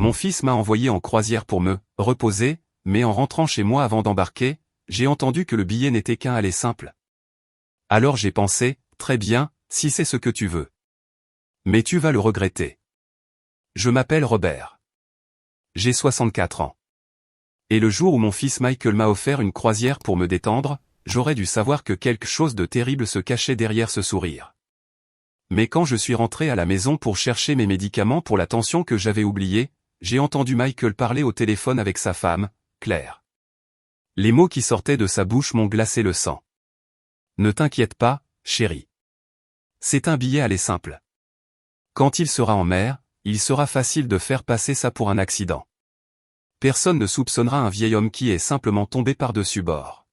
Mon fils m'a envoyé en croisière pour me reposer, mais en rentrant chez moi avant d'embarquer, j'ai entendu que le billet n'était qu'un aller simple. Alors j'ai pensé, très bien, si c'est ce que tu veux. Mais tu vas le regretter. Je m'appelle Robert. J'ai 64 ans. Et le jour où mon fils Michael m'a offert une croisière pour me détendre, j'aurais dû savoir que quelque chose de terrible se cachait derrière ce sourire. Mais quand je suis rentré à la maison pour chercher mes médicaments pour la tension que j'avais oubliée, j'ai entendu Michael parler au téléphone avec sa femme, Claire. Les mots qui sortaient de sa bouche m'ont glacé le sang. Ne t'inquiète pas, chérie. C'est un billet aller simple. Quand il sera en mer, il sera facile de faire passer ça pour un accident. Personne ne soupçonnera un vieil homme qui est simplement tombé par-dessus bord.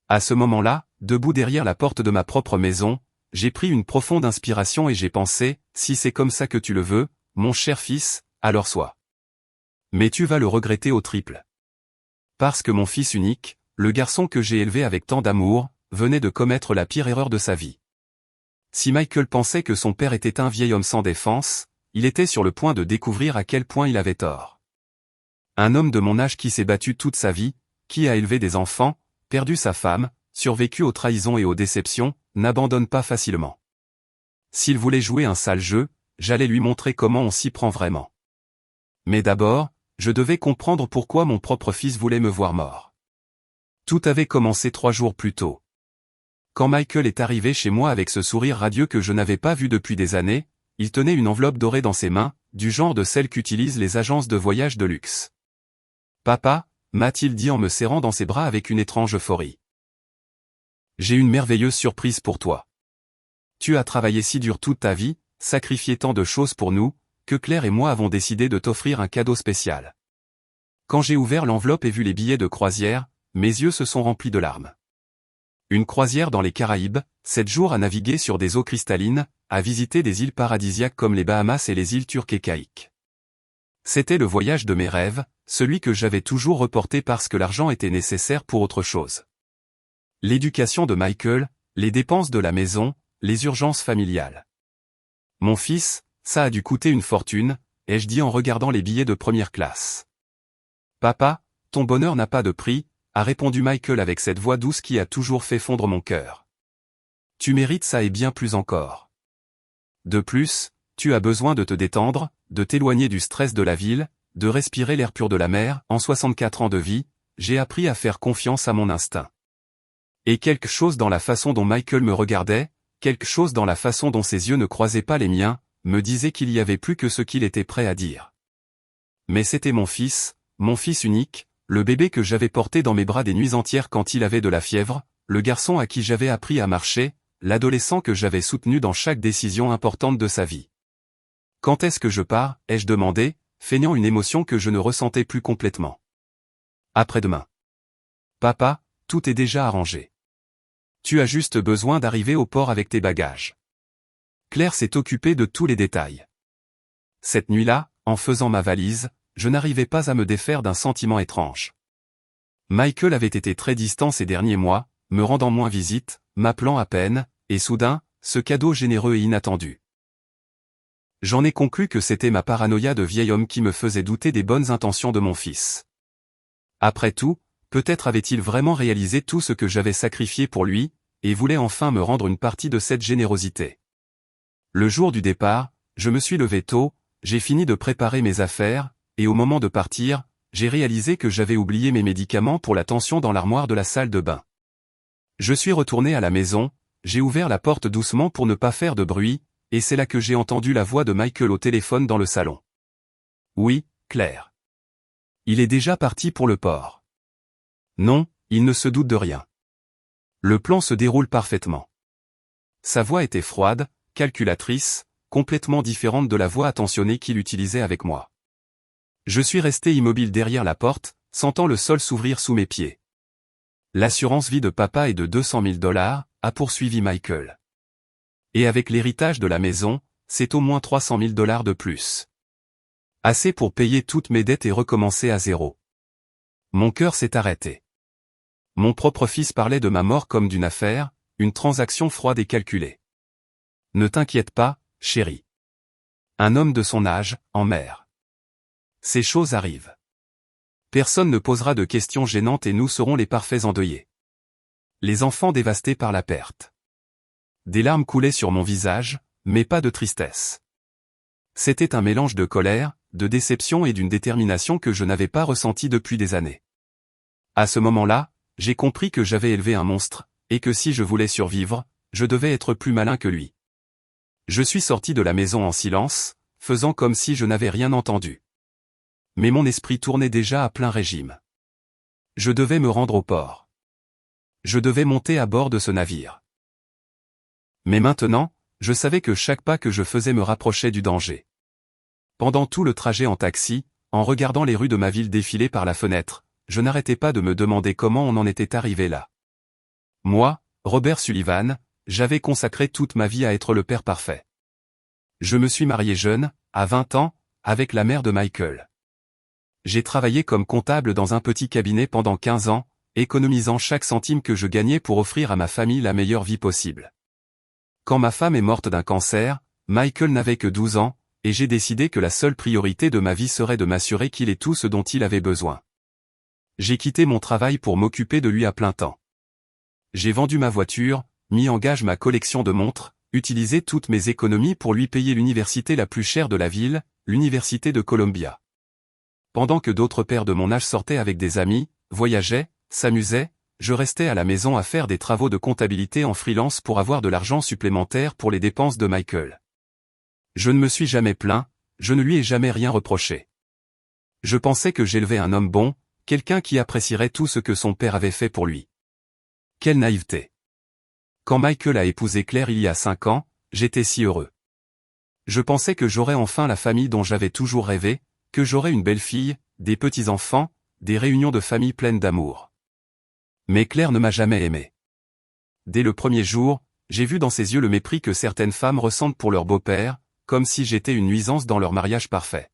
À ce moment-là, debout derrière la porte de ma propre maison, j'ai pris une profonde inspiration et j'ai pensé, si c'est comme ça que tu le veux, mon cher fils, alors sois. Mais tu vas le regretter au triple. Parce que mon fils unique, le garçon que j'ai élevé avec tant d'amour, venait de commettre la pire erreur de sa vie. Si Michael pensait que son père était un vieil homme sans défense, il était sur le point de découvrir à quel point il avait tort. Un homme de mon âge qui s'est battu toute sa vie, qui a élevé des enfants, perdu sa femme, survécu aux trahisons et aux déceptions, n'abandonne pas facilement. S'il voulait jouer un sale jeu, j'allais lui montrer comment on s'y prend vraiment. Mais d'abord, je devais comprendre pourquoi mon propre fils voulait me voir mort. Tout avait commencé 3 jours plus tôt. Quand Michael est arrivé chez moi avec ce sourire radieux que je n'avais pas vu depuis des années, il tenait une enveloppe dorée dans ses mains, du genre de celle qu'utilisent les agences de voyage de luxe. « Papa », m'a-t-il dit en me serrant dans ses bras avec une étrange euphorie. « J'ai une merveilleuse surprise pour toi. Tu as travaillé si dur toute ta vie, sacrifié tant de choses pour nous, que Claire et moi avons décidé de t'offrir un cadeau spécial. » Quand j'ai ouvert l'enveloppe et vu les billets de croisière, mes yeux se sont remplis de larmes. Une croisière dans les Caraïbes, 7 jours à naviguer sur des eaux cristallines, à visiter des îles paradisiaques comme les Bahamas et les îles turques et caïques. C'était le voyage de mes rêves, celui que j'avais toujours reporté parce que l'argent était nécessaire pour autre chose. L'éducation de Michael, les dépenses de la maison, les urgences familiales. Mon fils, ça a dû coûter une fortune, ai-je dit en regardant les billets de première classe. Papa, ton bonheur n'a pas de prix, a répondu Michael avec cette voix douce qui a toujours fait fondre mon cœur. Tu mérites ça et bien plus encore. De plus, tu as besoin de te détendre, de t'éloigner du stress de la ville, de respirer l'air pur de la mer. En 64 ans de vie, j'ai appris à faire confiance à mon instinct. Et quelque chose dans la façon dont Michael me regardait, quelque chose dans la façon dont ses yeux ne croisaient pas les miens, me disait qu'il y avait plus que ce qu'il était prêt à dire. Mais c'était mon fils unique, le bébé que j'avais porté dans mes bras des nuits entières quand il avait de la fièvre, le garçon à qui j'avais appris à marcher, l'adolescent que j'avais soutenu dans chaque décision importante de sa vie. Quand est-ce que je pars, ai-je demandé, feignant une émotion que je ne ressentais plus complètement. Après-demain. Papa, tout est déjà arrangé. Tu as juste besoin d'arriver au port avec tes bagages. Claire s'est occupée de tous les détails. Cette nuit-là, en faisant ma valise, je n'arrivais pas à me défaire d'un sentiment étrange. Michael avait été très distant ces derniers mois, me rendant moins visite, m'appelant à peine, et soudain, ce cadeau généreux et inattendu. J'en ai conclu que c'était ma paranoïa de vieil homme qui me faisait douter des bonnes intentions de mon fils. Après tout, peut-être avait-il vraiment réalisé tout ce que j'avais sacrifié pour lui, et voulait enfin me rendre une partie de cette générosité. Le jour du départ, je me suis levé tôt, j'ai fini de préparer mes affaires, et au moment de partir, j'ai réalisé que j'avais oublié mes médicaments pour la tension dans l'armoire de la salle de bain. Je suis retourné à la maison, j'ai ouvert la porte doucement pour ne pas faire de bruit, et c'est là que j'ai entendu la voix de Michael au téléphone dans le salon. Oui, Claire. Il est déjà parti pour le port. Non, il ne se doute de rien. Le plan se déroule parfaitement. Sa voix était froide, calculatrice, complètement différente de la voix attentionnée qu'il utilisait avec moi. Je suis resté immobile derrière la porte, sentant le sol s'ouvrir sous mes pieds. L'assurance vie de papa est de $200 000, a poursuivi Michael. Et avec l'héritage de la maison, c'est au moins $300 000 de plus. Assez pour payer toutes mes dettes et recommencer à zéro. Mon cœur s'est arrêté. Mon propre fils parlait de ma mort comme d'une affaire, une transaction froide et calculée. Ne t'inquiète pas, chérie. Un homme de son âge, en mer. Ces choses arrivent. Personne ne posera de questions gênantes et nous serons les parfaits endeuillés. Les enfants dévastés par la perte. Des larmes coulaient sur mon visage, mais pas de tristesse. C'était un mélange de colère, de déception et d'une détermination que je n'avais pas ressentie depuis des années. À ce moment-là, j'ai compris que j'avais élevé un monstre, et que si je voulais survivre, je devais être plus malin que lui. Je suis sorti de la maison en silence, faisant comme si je n'avais rien entendu. Mais mon esprit tournait déjà à plein régime. Je devais me rendre au port. Je devais monter à bord de ce navire. Mais maintenant, je savais que chaque pas que je faisais me rapprochait du danger. Pendant tout le trajet en taxi, en regardant les rues de ma ville défiler par la fenêtre, je n'arrêtais pas de me demander comment on en était arrivé là. Moi, Robert Sullivan, j'avais consacré toute ma vie à être le père parfait. Je me suis marié jeune, à 20 ans, avec la mère de Michael. J'ai travaillé comme comptable dans un petit cabinet pendant 15 ans, économisant chaque centime que je gagnais pour offrir à ma famille la meilleure vie possible. Quand ma femme est morte d'un cancer, Michael n'avait que 12 ans, et j'ai décidé que la seule priorité de ma vie serait de m'assurer qu'il ait tout ce dont il avait besoin. J'ai quitté mon travail pour m'occuper de lui à plein temps. J'ai vendu ma voiture, mis en gage ma collection de montres, utilisé toutes mes économies pour lui payer l'université la plus chère de la ville, l'université de Columbia. Pendant que d'autres pères de mon âge sortaient avec des amis, voyageaient, s'amusaient, je restais à la maison à faire des travaux de comptabilité en freelance pour avoir de l'argent supplémentaire pour les dépenses de Michael. Je ne me suis jamais plaint, je ne lui ai jamais rien reproché. Je pensais que j'élevais un homme bon, quelqu'un qui apprécierait tout ce que son père avait fait pour lui. Quelle naïveté. Quand Michael a épousé Claire il y a 5 ans, j'étais si heureux. Je pensais que j'aurais enfin la famille dont j'avais toujours rêvé, que j'aurais une belle-fille, des petits-enfants, des réunions de famille pleines d'amour. Mais Claire ne m'a jamais aimé. Dès le premier jour, j'ai vu dans ses yeux le mépris que certaines femmes ressentent pour leur beau-père, comme si j'étais une nuisance dans leur mariage parfait.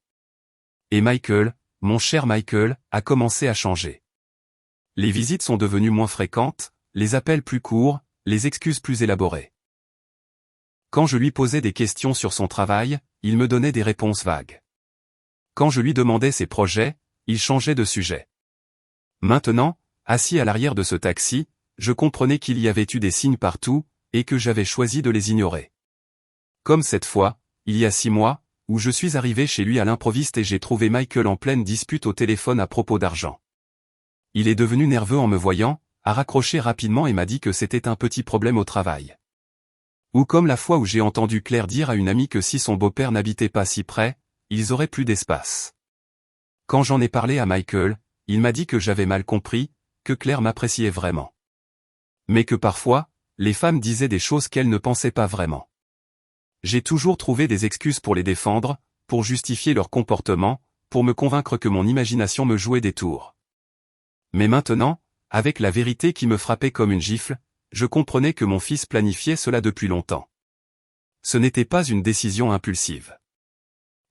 Et Michael, mon cher Michael, a commencé à changer. Les visites sont devenues moins fréquentes, les appels plus courts, les excuses plus élaborées. Quand je lui posais des questions sur son travail, il me donnait des réponses vagues. Quand je lui demandais ses projets, il changeait de sujet. Maintenant, assis à l'arrière de ce taxi, je comprenais qu'il y avait eu des signes partout, et que j'avais choisi de les ignorer. Comme cette fois, il y a 6 mois, où je suis arrivé chez lui à l'improviste et j'ai trouvé Michael en pleine dispute au téléphone à propos d'argent. Il est devenu nerveux en me voyant, a raccroché rapidement et m'a dit que c'était un petit problème au travail. Ou comme la fois où j'ai entendu Claire dire à une amie que si son beau-père n'habitait pas si près, ils auraient plus d'espace. Quand j'en ai parlé à Michael, il m'a dit que j'avais mal compris, que Claire m'appréciait vraiment. Mais que parfois, les femmes disaient des choses qu'elles ne pensaient pas vraiment. J'ai toujours trouvé des excuses pour les défendre, pour justifier leur comportement, pour me convaincre que mon imagination me jouait des tours. Mais maintenant, avec la vérité qui me frappait comme une gifle, je comprenais que mon fils planifiait cela depuis longtemps. Ce n'était pas une décision impulsive.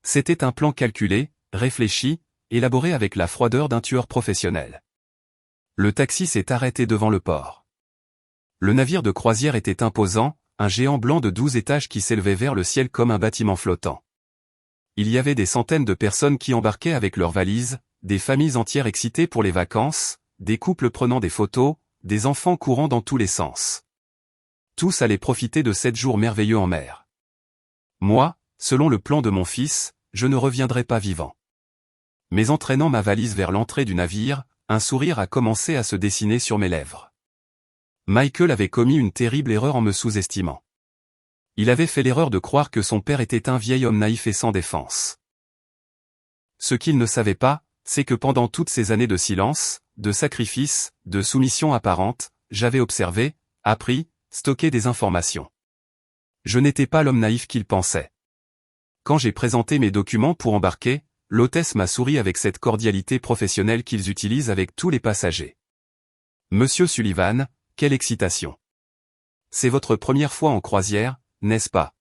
C'était un plan calculé, réfléchi, élaboré avec la froideur d'un tueur professionnel. Le taxi s'est arrêté devant le port. Le navire de croisière était imposant, un géant blanc de 12 étages qui s'élevait vers le ciel comme un bâtiment flottant. Il y avait des centaines de personnes qui embarquaient avec leurs valises, des familles entières excitées pour les vacances, des couples prenant des photos, des enfants courant dans tous les sens. Tous allaient profiter de 7 jours merveilleux en mer. Moi, selon le plan de mon fils, je ne reviendrai pas vivant. Mais entraînant ma valise vers l'entrée du navire, un sourire a commencé à se dessiner sur mes lèvres. Michael avait commis une terrible erreur en me sous-estimant. Il avait fait l'erreur de croire que son père était un vieil homme naïf et sans défense. Ce qu'il ne savait pas, c'est que pendant toutes ces années de silence, de sacrifice, de soumission apparente, j'avais observé, appris, stocké des informations. Je n'étais pas l'homme naïf qu'il pensait. Quand j'ai présenté mes documents pour embarquer, l'hôtesse m'a souri avec cette cordialité professionnelle qu'ils utilisent avec tous les passagers. Monsieur Sullivan, quelle excitation! C'est votre première fois en croisière, n'est-ce pas?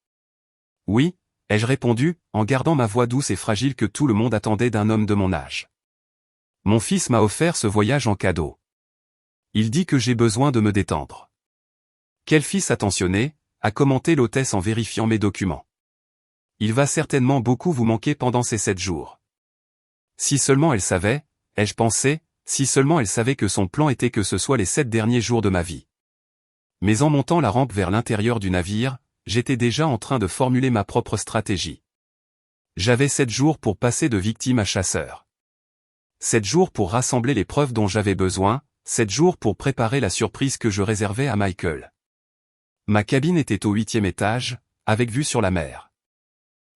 Oui, ai-je répondu, en gardant ma voix douce et fragile que tout le monde attendait d'un homme de mon âge. Mon fils m'a offert ce voyage en cadeau. Il dit que j'ai besoin de me détendre. Quel fils attentionné, a commenté l'hôtesse en vérifiant mes documents. Il va certainement beaucoup vous manquer pendant ces 7 jours. Si seulement elle savait, ai-je pensé, si seulement elle savait que son plan était que ce soit les 7 derniers jours de ma vie. Mais en montant la rampe vers l'intérieur du navire, j'étais déjà en train de formuler ma propre stratégie. J'avais 7 jours pour passer de victime à chasseur. 7 jours pour rassembler les preuves dont j'avais besoin, 7 jours pour préparer la surprise que je réservais à Michael. Ma cabine était au 8e étage, avec vue sur la mer.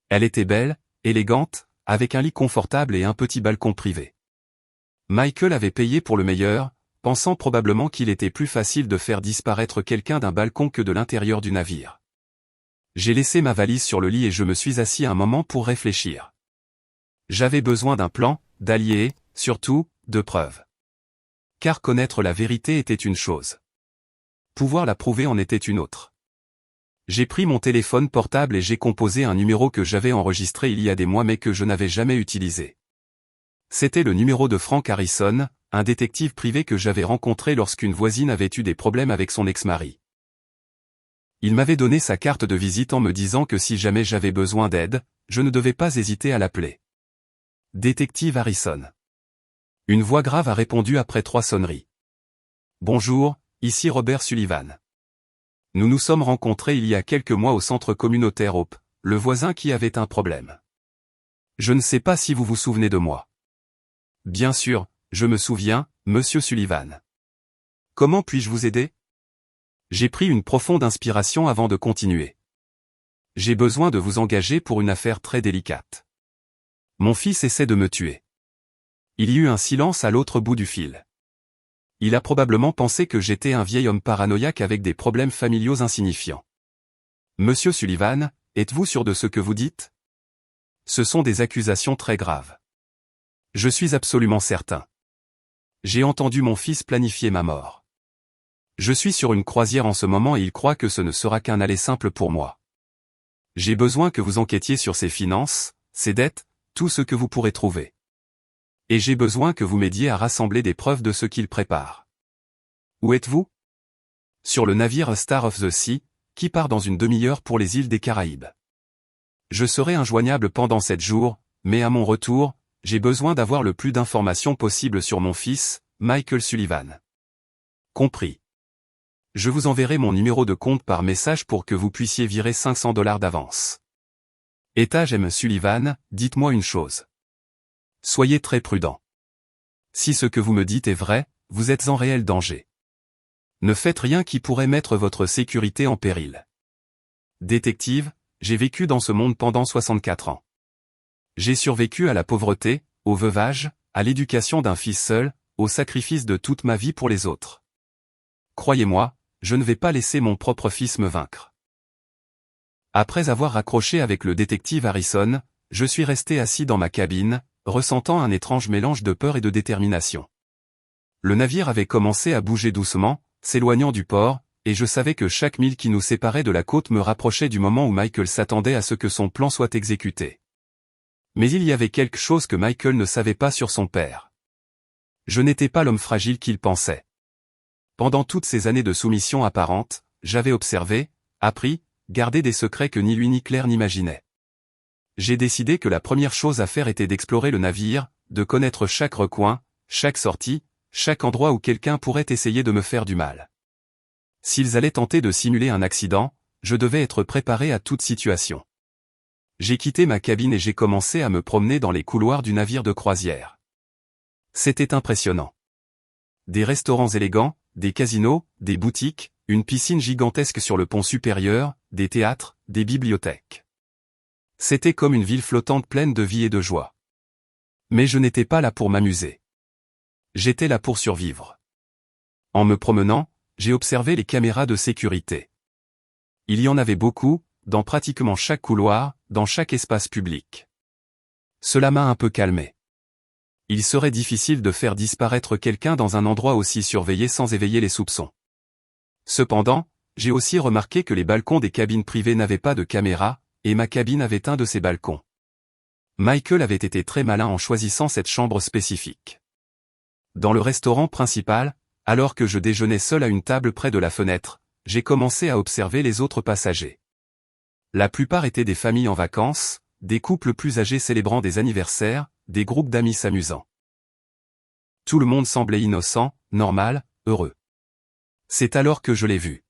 Elle était belle, élégante, avec un lit confortable et un petit balcon privé. Michael avait payé pour le meilleur, pensant probablement qu'il était plus facile de faire disparaître quelqu'un d'un balcon que de l'intérieur du navire. J'ai laissé ma valise sur le lit et je me suis assis un moment pour réfléchir. J'avais besoin d'un plan, d'alliés, surtout, de preuves. Car connaître la vérité était une chose. Pouvoir la prouver en était une autre. J'ai pris mon téléphone portable et j'ai composé un numéro que j'avais enregistré il y a des mois mais que je n'avais jamais utilisé. C'était le numéro de Frank Harrison, un détective privé que j'avais rencontré lorsqu'une voisine avait eu des problèmes avec son ex-mari. Il m'avait donné sa carte de visite en me disant que si jamais j'avais besoin d'aide, je ne devais pas hésiter à l'appeler. Détective Harrison. Une voix grave a répondu après 3 sonneries. Bonjour, ici Robert Sullivan. Nous nous sommes rencontrés il y a quelques mois au centre communautaire Hope, le voisin qui avait un problème. Je ne sais pas si vous vous souvenez de moi. Bien sûr, je me souviens, monsieur Sullivan. Comment puis-je vous aider? J'ai pris une profonde inspiration avant de continuer. J'ai besoin de vous engager pour une affaire très délicate. Mon fils essaie de me tuer. Il y eut un silence à l'autre bout du fil. Il a probablement pensé que j'étais un vieil homme paranoïaque avec des problèmes familiaux insignifiants. Monsieur Sullivan, êtes-vous sûr de ce que vous dites? Ce sont des accusations très graves. Je suis absolument certain. J'ai entendu mon fils planifier ma mort. Je suis sur une croisière en ce moment et il croit que ce ne sera qu'un aller simple pour moi. J'ai besoin que vous enquêtiez sur ses finances, ses dettes, tout ce que vous pourrez trouver. Et j'ai besoin que vous m'aidiez à rassembler des preuves de ce qu'il prépare. Où êtes-vous? Sur le navire Star of the Sea, qui part dans une demi-heure pour les îles des Caraïbes. Je serai injoignable pendant 7 jours, mais à mon retour, j'ai besoin d'avoir le plus d'informations possible sur mon fils, Michael Sullivan. Compris. Je vous enverrai mon numéro de compte par message pour que vous puissiez virer $500 d'avance. Étage M. Sullivan, dites-moi une chose. Soyez très prudent. Si ce que vous me dites est vrai, vous êtes en réel danger. Ne faites rien qui pourrait mettre votre sécurité en péril. Détective, j'ai vécu dans ce monde pendant 64 ans. J'ai survécu à la pauvreté, au veuvage, à l'éducation d'un fils seul, au sacrifice de toute ma vie pour les autres. Croyez-moi, je ne vais pas laisser mon propre fils me vaincre. Après avoir raccroché avec le détective Harrison, je suis resté assis dans ma cabine, ressentant un étrange mélange de peur et de détermination. Le navire avait commencé à bouger doucement, s'éloignant du port, et je savais que chaque mille qui nous séparait de la côte me rapprochait du moment où Michael s'attendait à ce que son plan soit exécuté. Mais il y avait quelque chose que Michael ne savait pas sur son père. Je n'étais pas l'homme fragile qu'il pensait. Pendant toutes ces années de soumission apparente, j'avais observé, appris, gardé des secrets que ni lui ni Claire n'imaginaient. J'ai décidé que la première chose à faire était d'explorer le navire, de connaître chaque recoin, chaque sortie, chaque endroit où quelqu'un pourrait essayer de me faire du mal. S'ils allaient tenter de simuler un accident, je devais être préparé à toute situation. J'ai quitté ma cabine et j'ai commencé à me promener dans les couloirs du navire de croisière. C'était impressionnant. Des restaurants élégants, des casinos, des boutiques, une piscine gigantesque sur le pont supérieur, des théâtres, des bibliothèques. C'était comme une ville flottante pleine de vie et de joie. Mais je n'étais pas là pour m'amuser. J'étais là pour survivre. En me promenant, j'ai observé les caméras de sécurité. Il y en avait beaucoup, dans pratiquement chaque couloir, dans chaque espace public. Cela m'a un peu calmé. Il serait difficile de faire disparaître quelqu'un dans un endroit aussi surveillé sans éveiller les soupçons. Cependant, j'ai aussi remarqué que les balcons des cabines privées n'avaient pas de caméra, et ma cabine avait un de ces balcons. Michael avait été très malin en choisissant cette chambre spécifique. Dans le restaurant principal, alors que je déjeunais seul à une table près de la fenêtre, j'ai commencé à observer les autres passagers. La plupart étaient des familles en vacances, des couples plus âgés célébrant des anniversaires, des groupes d'amis s'amusant. Tout le monde semblait innocent, normal, heureux. C'est alors que je l'ai vu.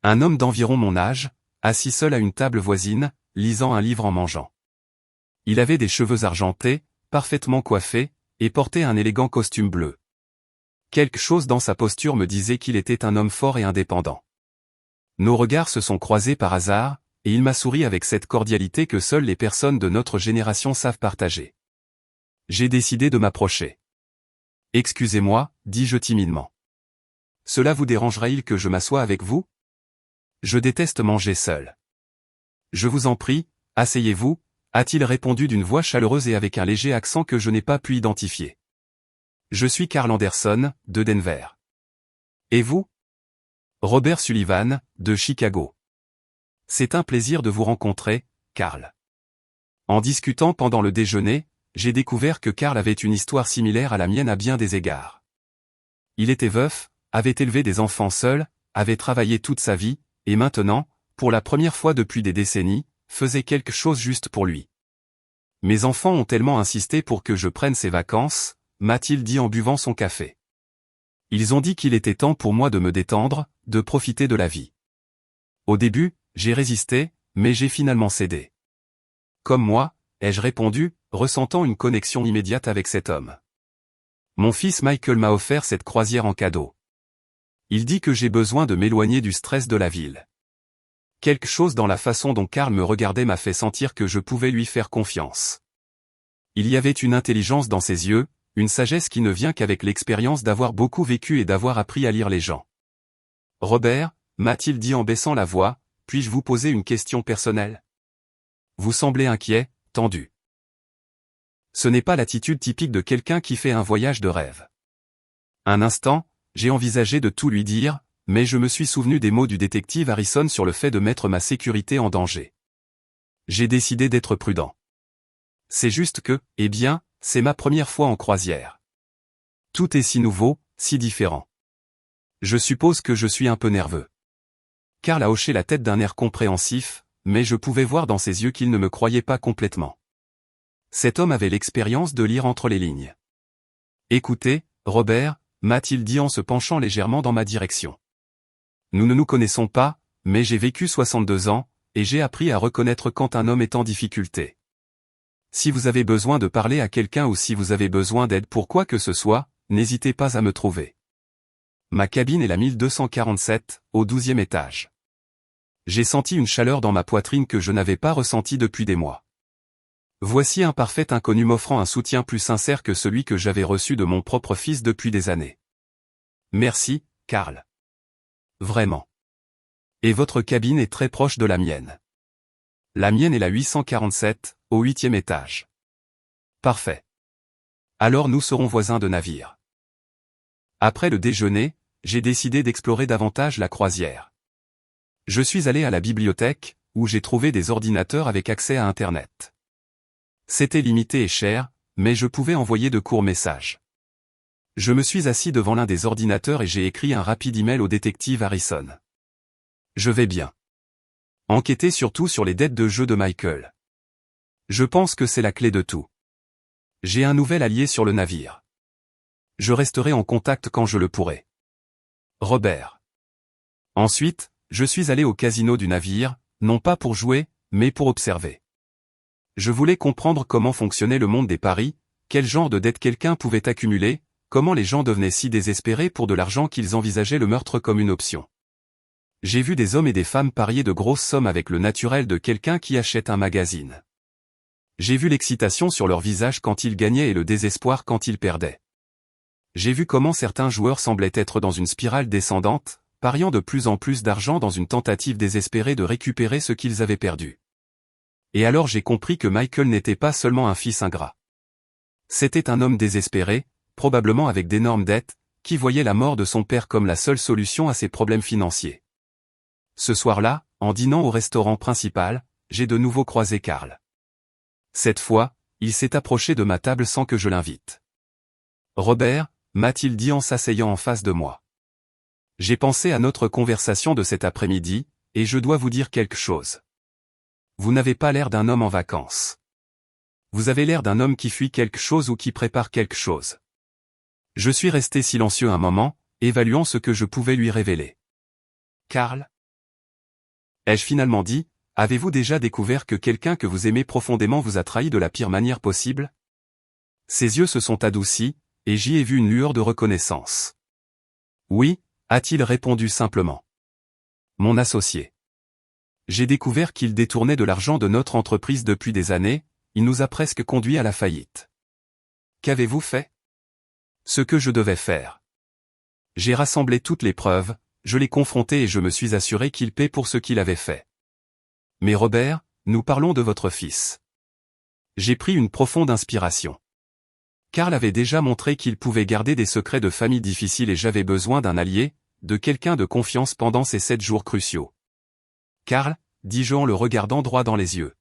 Un homme d'environ mon âge, assis seul à une table voisine, lisant un livre en mangeant. Il avait des cheveux argentés, parfaitement coiffés, et portait un élégant costume bleu. Quelque chose dans sa posture me disait qu'il était un homme fort et indépendant. Nos regards se sont croisés par hasard, et il m'a souri avec cette cordialité que seules les personnes de notre génération savent partager. J'ai décidé de m'approcher. « Excusez-moi, dis-je timidement. Cela vous dérangerait-il que je m'assoie avec vous? Je déteste manger seul. Je vous en prie, asseyez-vous, a-t-il répondu d'une voix chaleureuse et avec un léger accent que je n'ai pas pu identifier. Je suis Carl Anderson, de Denver. Et vous? Robert Sullivan, de Chicago. C'est un plaisir de vous rencontrer, Carl. En discutant pendant le déjeuner, j'ai découvert que Carl avait une histoire similaire à la mienne à bien des égards. Il était veuf, avait élevé des enfants seuls, avait travaillé toute sa vie, et maintenant, pour la première fois depuis des décennies, faisait quelque chose juste pour lui. Mes enfants ont tellement insisté pour que je prenne ces vacances, m'a-t-il dit en buvant son café. Ils ont dit qu'il était temps pour moi de me détendre, de profiter de la vie. Au début, j'ai résisté, mais j'ai finalement cédé. Comme moi, ai-je répondu, ressentant une connexion immédiate avec cet homme. Mon fils Michael m'a offert cette croisière en cadeau. Il dit que j'ai besoin de m'éloigner du stress de la ville. Quelque chose dans la façon dont Carl me regardait m'a fait sentir que je pouvais lui faire confiance. Il y avait une intelligence dans ses yeux, une sagesse qui ne vient qu'avec l'expérience d'avoir beaucoup vécu et d'avoir appris à lire les gens. Robert, m'a-t-il dit en baissant la voix, puis-je vous poser une question personnelle? Vous semblez inquiet, tendu. Ce n'est pas l'attitude typique de quelqu'un qui fait un voyage de rêve. Un instant, j'ai envisagé de tout lui dire, mais je me suis souvenu des mots du détective Harrison sur le fait de mettre ma sécurité en danger. J'ai décidé d'être prudent. C'est juste que, eh bien, c'est ma première fois en croisière. Tout est si nouveau, si différent. Je suppose que je suis un peu nerveux. Carl a hoché la tête d'un air compréhensif, mais je pouvais voir dans ses yeux qu'il ne me croyait pas complètement. Cet homme avait l'expérience de lire entre les lignes. Écoutez, Robert, m'a-t-il dit en se penchant légèrement dans ma direction. Nous ne nous connaissons pas, mais j'ai vécu 62 ans, et j'ai appris à reconnaître quand un homme est en difficulté. Si vous avez besoin de parler à quelqu'un ou si vous avez besoin d'aide pour quoi que ce soit, n'hésitez pas à me trouver. Ma cabine est la 1247, au 12e étage. J'ai senti une chaleur dans ma poitrine que je n'avais pas ressentie depuis des mois. Voici un parfait inconnu m'offrant un soutien plus sincère que celui que j'avais reçu de mon propre fils depuis des années. Merci, Carl. Vraiment. Et votre cabine est très proche de la mienne. La mienne est la 847, au 8e étage. Parfait. Alors nous serons voisins de navire. Après le déjeuner, j'ai décidé d'explorer davantage la croisière. Je suis allé à la bibliothèque, où j'ai trouvé des ordinateurs avec accès à Internet. C'était limité et cher, mais je pouvais envoyer de courts messages. Je me suis assis devant l'un des ordinateurs et j'ai écrit un rapide email au détective Harrison. Je vais bien. Enquêtez surtout sur les dettes de jeu de Michael. Je pense que c'est la clé de tout. J'ai un nouvel allié sur le navire. Je resterai en contact quand je le pourrai. Robert. Ensuite, je suis allé au casino du navire, non pas pour jouer, mais pour observer. Je voulais comprendre comment fonctionnait le monde des paris, quel genre de dettes quelqu'un pouvait accumuler, comment les gens devenaient si désespérés pour de l'argent qu'ils envisageaient le meurtre comme une option. J'ai vu des hommes et des femmes parier de grosses sommes avec le naturel de quelqu'un qui achète un magazine. J'ai vu l'excitation sur leur visage quand ils gagnaient et le désespoir quand ils perdaient. J'ai vu comment certains joueurs semblaient être dans une spirale descendante, pariant de plus en plus d'argent dans une tentative désespérée de récupérer ce qu'ils avaient perdu. Et alors j'ai compris que Michael n'était pas seulement un fils ingrat. C'était un homme désespéré, probablement avec d'énormes dettes, qui voyait la mort de son père comme la seule solution à ses problèmes financiers. Ce soir-là, en dînant au restaurant principal, j'ai de nouveau croisé Carl. Cette fois, il s'est approché de ma table sans que je l'invite. Robert, m'a-t-il dit en s'asseyant en face de moi. J'ai pensé à notre conversation de cet après-midi, et je dois vous dire quelque chose. Vous n'avez pas l'air d'un homme en vacances. Vous avez l'air d'un homme qui fuit quelque chose ou qui prépare quelque chose. Je suis resté silencieux un moment, évaluant ce que je pouvais lui révéler. Karl? Ai-je finalement dit, avez-vous déjà découvert que quelqu'un que vous aimez profondément vous a trahi de la pire manière possible? Ses yeux se sont adoucis, et j'y ai vu une lueur de reconnaissance. Oui, a-t-il répondu simplement. Mon associé. J'ai découvert qu'il détournait de l'argent de notre entreprise depuis des années, il nous a presque conduits à la faillite. Qu'avez-vous fait? Ce que je devais faire. J'ai rassemblé toutes les preuves, je l'ai confronté et je me suis assuré qu'il paie pour ce qu'il avait fait. Mais Robert, nous parlons de votre fils. J'ai pris une profonde inspiration. Karl avait déjà montré qu'il pouvait garder des secrets de famille difficiles et j'avais besoin d'un allié, de quelqu'un de confiance pendant ces 7 jours cruciaux. Karl, dis-je en le regardant droit dans les yeux.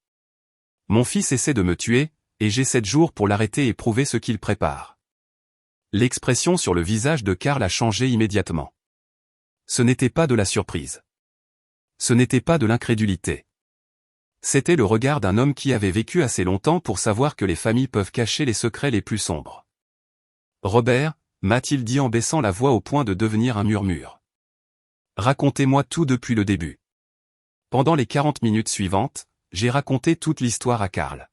Mon fils essaie de me tuer, et j'ai 7 jours pour l'arrêter et prouver ce qu'il prépare. L'expression sur le visage de Karl a changé immédiatement. Ce n'était pas de la surprise. Ce n'était pas de l'incrédulité. C'était le regard d'un homme qui avait vécu assez longtemps pour savoir que les familles peuvent cacher les secrets les plus sombres. Robert, m'a-t-il dit en baissant la voix au point de devenir un murmure. Racontez-moi tout depuis le début. Pendant les 40 minutes suivantes, j'ai raconté toute l'histoire à Karl.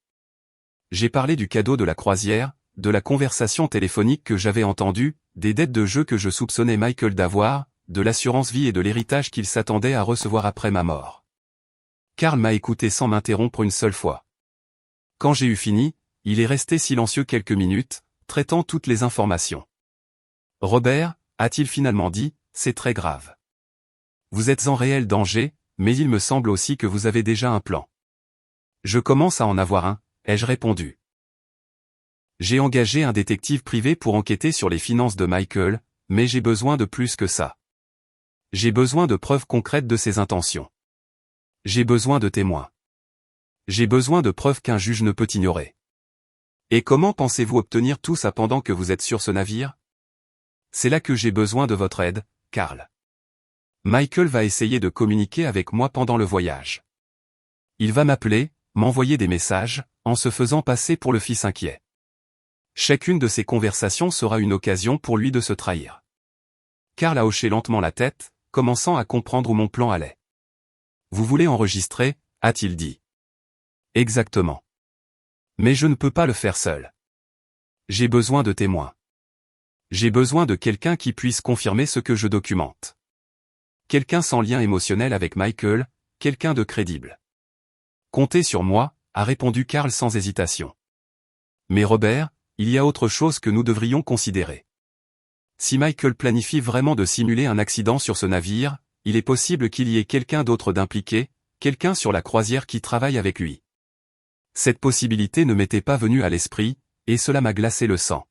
J'ai parlé du cadeau de la croisière, de la conversation téléphonique que j'avais entendue, des dettes de jeu que je soupçonnais Michael d'avoir, de l'assurance vie et de l'héritage qu'il s'attendait à recevoir après ma mort. Karl m'a écouté sans m'interrompre une seule fois. Quand j'ai eu fini, il est resté silencieux quelques minutes, traitant toutes les informations. Robert, a-t-il finalement dit, c'est très grave. Vous êtes en réel danger, mais il me semble aussi que vous avez déjà un plan. Je commence à en avoir un, ai-je répondu. J'ai engagé un détective privé pour enquêter sur les finances de Michael, mais j'ai besoin de plus que ça. J'ai besoin de preuves concrètes de ses intentions. J'ai besoin de témoins. J'ai besoin de preuves qu'un juge ne peut ignorer. Et comment pensez-vous obtenir tout ça pendant que vous êtes sur ce navire? C'est là que j'ai besoin de votre aide, Karl. Michael va essayer de communiquer avec moi pendant le voyage. Il va m'appeler, m'envoyer des messages, en se faisant passer pour le fils inquiet. Chacune de ces conversations sera une occasion pour lui de se trahir. Karl a hoché lentement la tête, commençant à comprendre où mon plan allait. Vous voulez enregistrer, a-t-il dit. Exactement. Mais je ne peux pas le faire seul. J'ai besoin de témoins. J'ai besoin de quelqu'un qui puisse confirmer ce que je documente. Quelqu'un sans lien émotionnel avec Michael, quelqu'un de crédible. Comptez sur moi, a répondu Karl sans hésitation. Mais Robert, il y a autre chose que nous devrions considérer. Si Michael planifie vraiment de simuler un accident sur ce navire, il est possible qu'il y ait quelqu'un d'autre d'impliqué, quelqu'un sur la croisière qui travaille avec lui. Cette possibilité ne m'était pas venue à l'esprit, et cela m'a glacé le sang.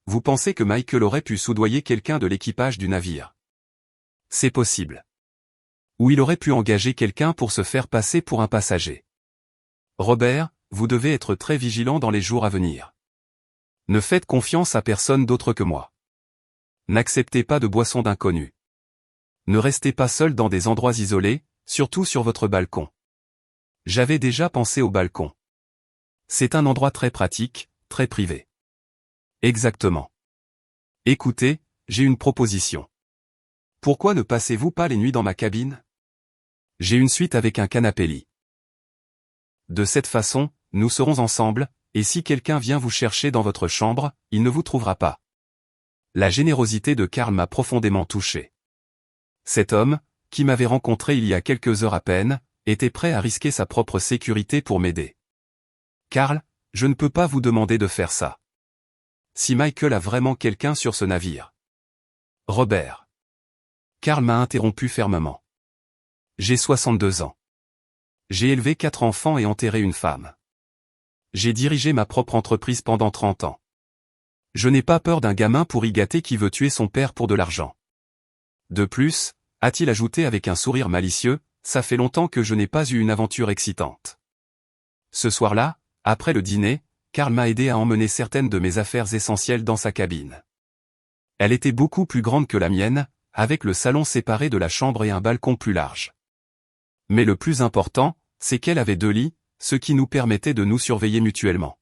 Vous pensez que Michael aurait pu soudoyer quelqu'un de l'équipage du navire? C'est possible. Ou il aurait pu engager quelqu'un pour se faire passer pour un passager. Robert, vous devez être très vigilant dans les jours à venir. Ne faites confiance à personne d'autre que moi. N'acceptez pas de boissons d'inconnus. Ne restez pas seul dans des endroits isolés, surtout sur votre balcon. J'avais déjà pensé au balcon. C'est un endroit très pratique, très privé. Exactement. Écoutez, j'ai une proposition. Pourquoi ne passez-vous pas les nuits dans ma cabine? J'ai une suite avec un canapé-lit. De cette façon, nous serons ensemble, et si quelqu'un vient vous chercher dans votre chambre, il ne vous trouvera pas. La générosité de Karl m'a profondément touché. Cet homme, qui m'avait rencontré il y a quelques heures à peine, était prêt à risquer sa propre sécurité pour m'aider. Karl, je ne peux pas vous demander de faire ça. Si Michael a vraiment quelqu'un sur ce navire. Robert. Karl m'a interrompu fermement. J'ai 62 ans. J'ai élevé 4 enfants et enterré une femme. J'ai dirigé ma propre entreprise pendant 30 ans. Je n'ai pas peur d'un gamin pourri gâté qui veut tuer son père pour de l'argent. De plus, a-t-il ajouté avec un sourire malicieux, ça fait longtemps que je n'ai pas eu une aventure excitante. Ce soir-là, après le dîner, Karl m'a aidé à emmener certaines de mes affaires essentielles dans sa cabine. Elle était beaucoup plus grande que la mienne, avec le salon séparé de la chambre et un balcon plus large. Mais le plus important, c'est qu'elle avait 2 lits, ce qui nous permettait de nous surveiller mutuellement.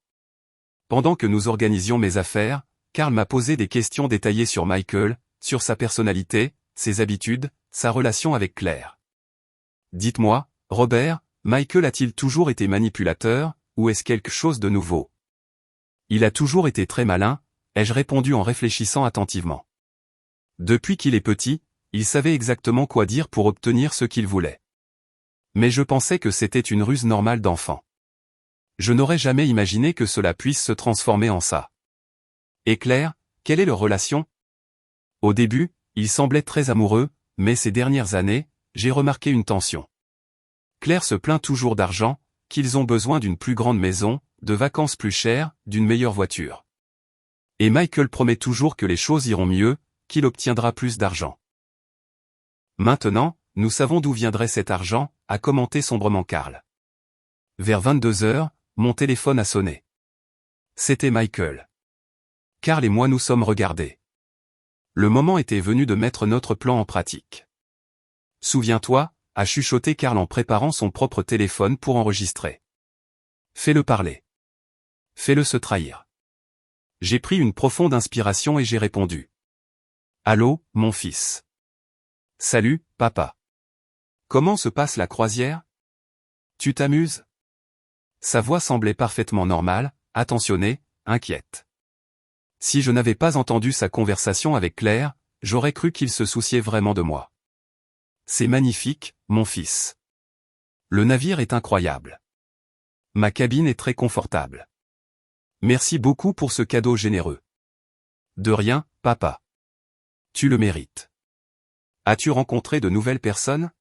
Pendant que nous organisions mes affaires, Karl m'a posé des questions détaillées sur Michael, sur sa personnalité, ses habitudes, sa relation avec Claire. Dites-moi, Robert, Michael a-t-il toujours été manipulateur, ou est-ce quelque chose de nouveau? Il a toujours été très malin, ai-je répondu en réfléchissant attentivement. Depuis qu'il est petit, il savait exactement quoi dire pour obtenir ce qu'il voulait. Mais je pensais que c'était une ruse normale d'enfant. Je n'aurais jamais imaginé que cela puisse se transformer en ça. Et Claire, quelle est leur relation? Au début, ils semblaient très amoureux, mais ces dernières années, j'ai remarqué une tension. Claire se plaint toujours d'argent, qu'ils ont besoin d'une plus grande maison, de vacances plus chères, d'une meilleure voiture. Et Michael promet toujours que les choses iront mieux, qu'il obtiendra plus d'argent. Maintenant, nous savons d'où viendrait cet argent, a commenté sombrement Karl. Vers 22 heures, mon téléphone a sonné. C'était Michael. Karl et moi nous sommes regardés. Le moment était venu de mettre notre plan en pratique. Souviens-toi, a chuchoté Karl en préparant son propre téléphone pour enregistrer. Fais-le parler. Fais-le se trahir. J'ai pris une profonde inspiration et j'ai répondu. Allô, mon fils. Salut, papa. Comment se passe la croisière? Tu t'amuses? Sa voix semblait parfaitement normale, attentionnée, inquiète. Si je n'avais pas entendu sa conversation avec Claire, j'aurais cru qu'il se souciait vraiment de moi. C'est magnifique, mon fils. Le navire est incroyable. Ma cabine est très confortable. Merci beaucoup pour ce cadeau généreux. De rien, papa. Tu le mérites. As-tu rencontré de nouvelles personnes?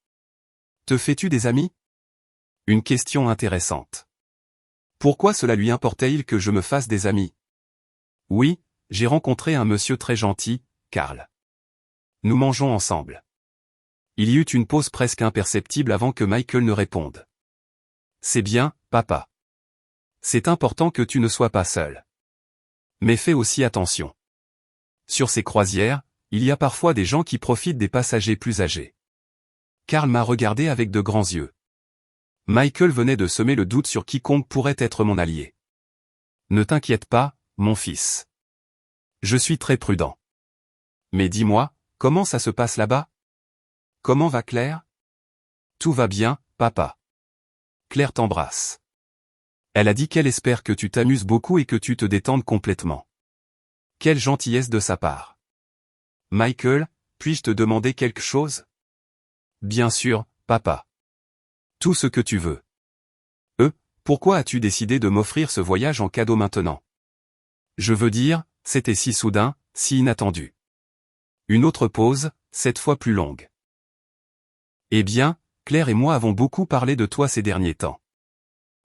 Te fais-tu des amis? Une question intéressante. Pourquoi cela lui importait-il que je me fasse des amis? Oui, j'ai rencontré un monsieur très gentil, Karl. Nous mangeons ensemble. Il y eut une pause presque imperceptible avant que Michael ne réponde. C'est bien, papa. C'est important que tu ne sois pas seul. Mais fais aussi attention. Sur ces croisières, il y a parfois des gens qui profitent des passagers plus âgés. Karl m'a regardé avec de grands yeux. Michael venait de semer le doute sur quiconque pourrait être mon allié. Ne t'inquiète pas, mon fils. Je suis très prudent. Mais dis-moi, comment ça se passe là-bas? Comment va Claire? Tout va bien, papa. Claire t'embrasse. Elle a dit qu'elle espère que tu t'amuses beaucoup et que tu te détendes complètement. Quelle gentillesse de sa part. Michael, puis-je te demander quelque chose? Bien sûr, papa. Tout ce que tu veux. Pourquoi as-tu décidé de m'offrir ce voyage en cadeau maintenant? Je veux dire, c'était si soudain, si inattendu. Une autre pause, cette fois plus longue. Eh bien, Claire et moi avons beaucoup parlé de toi ces derniers temps.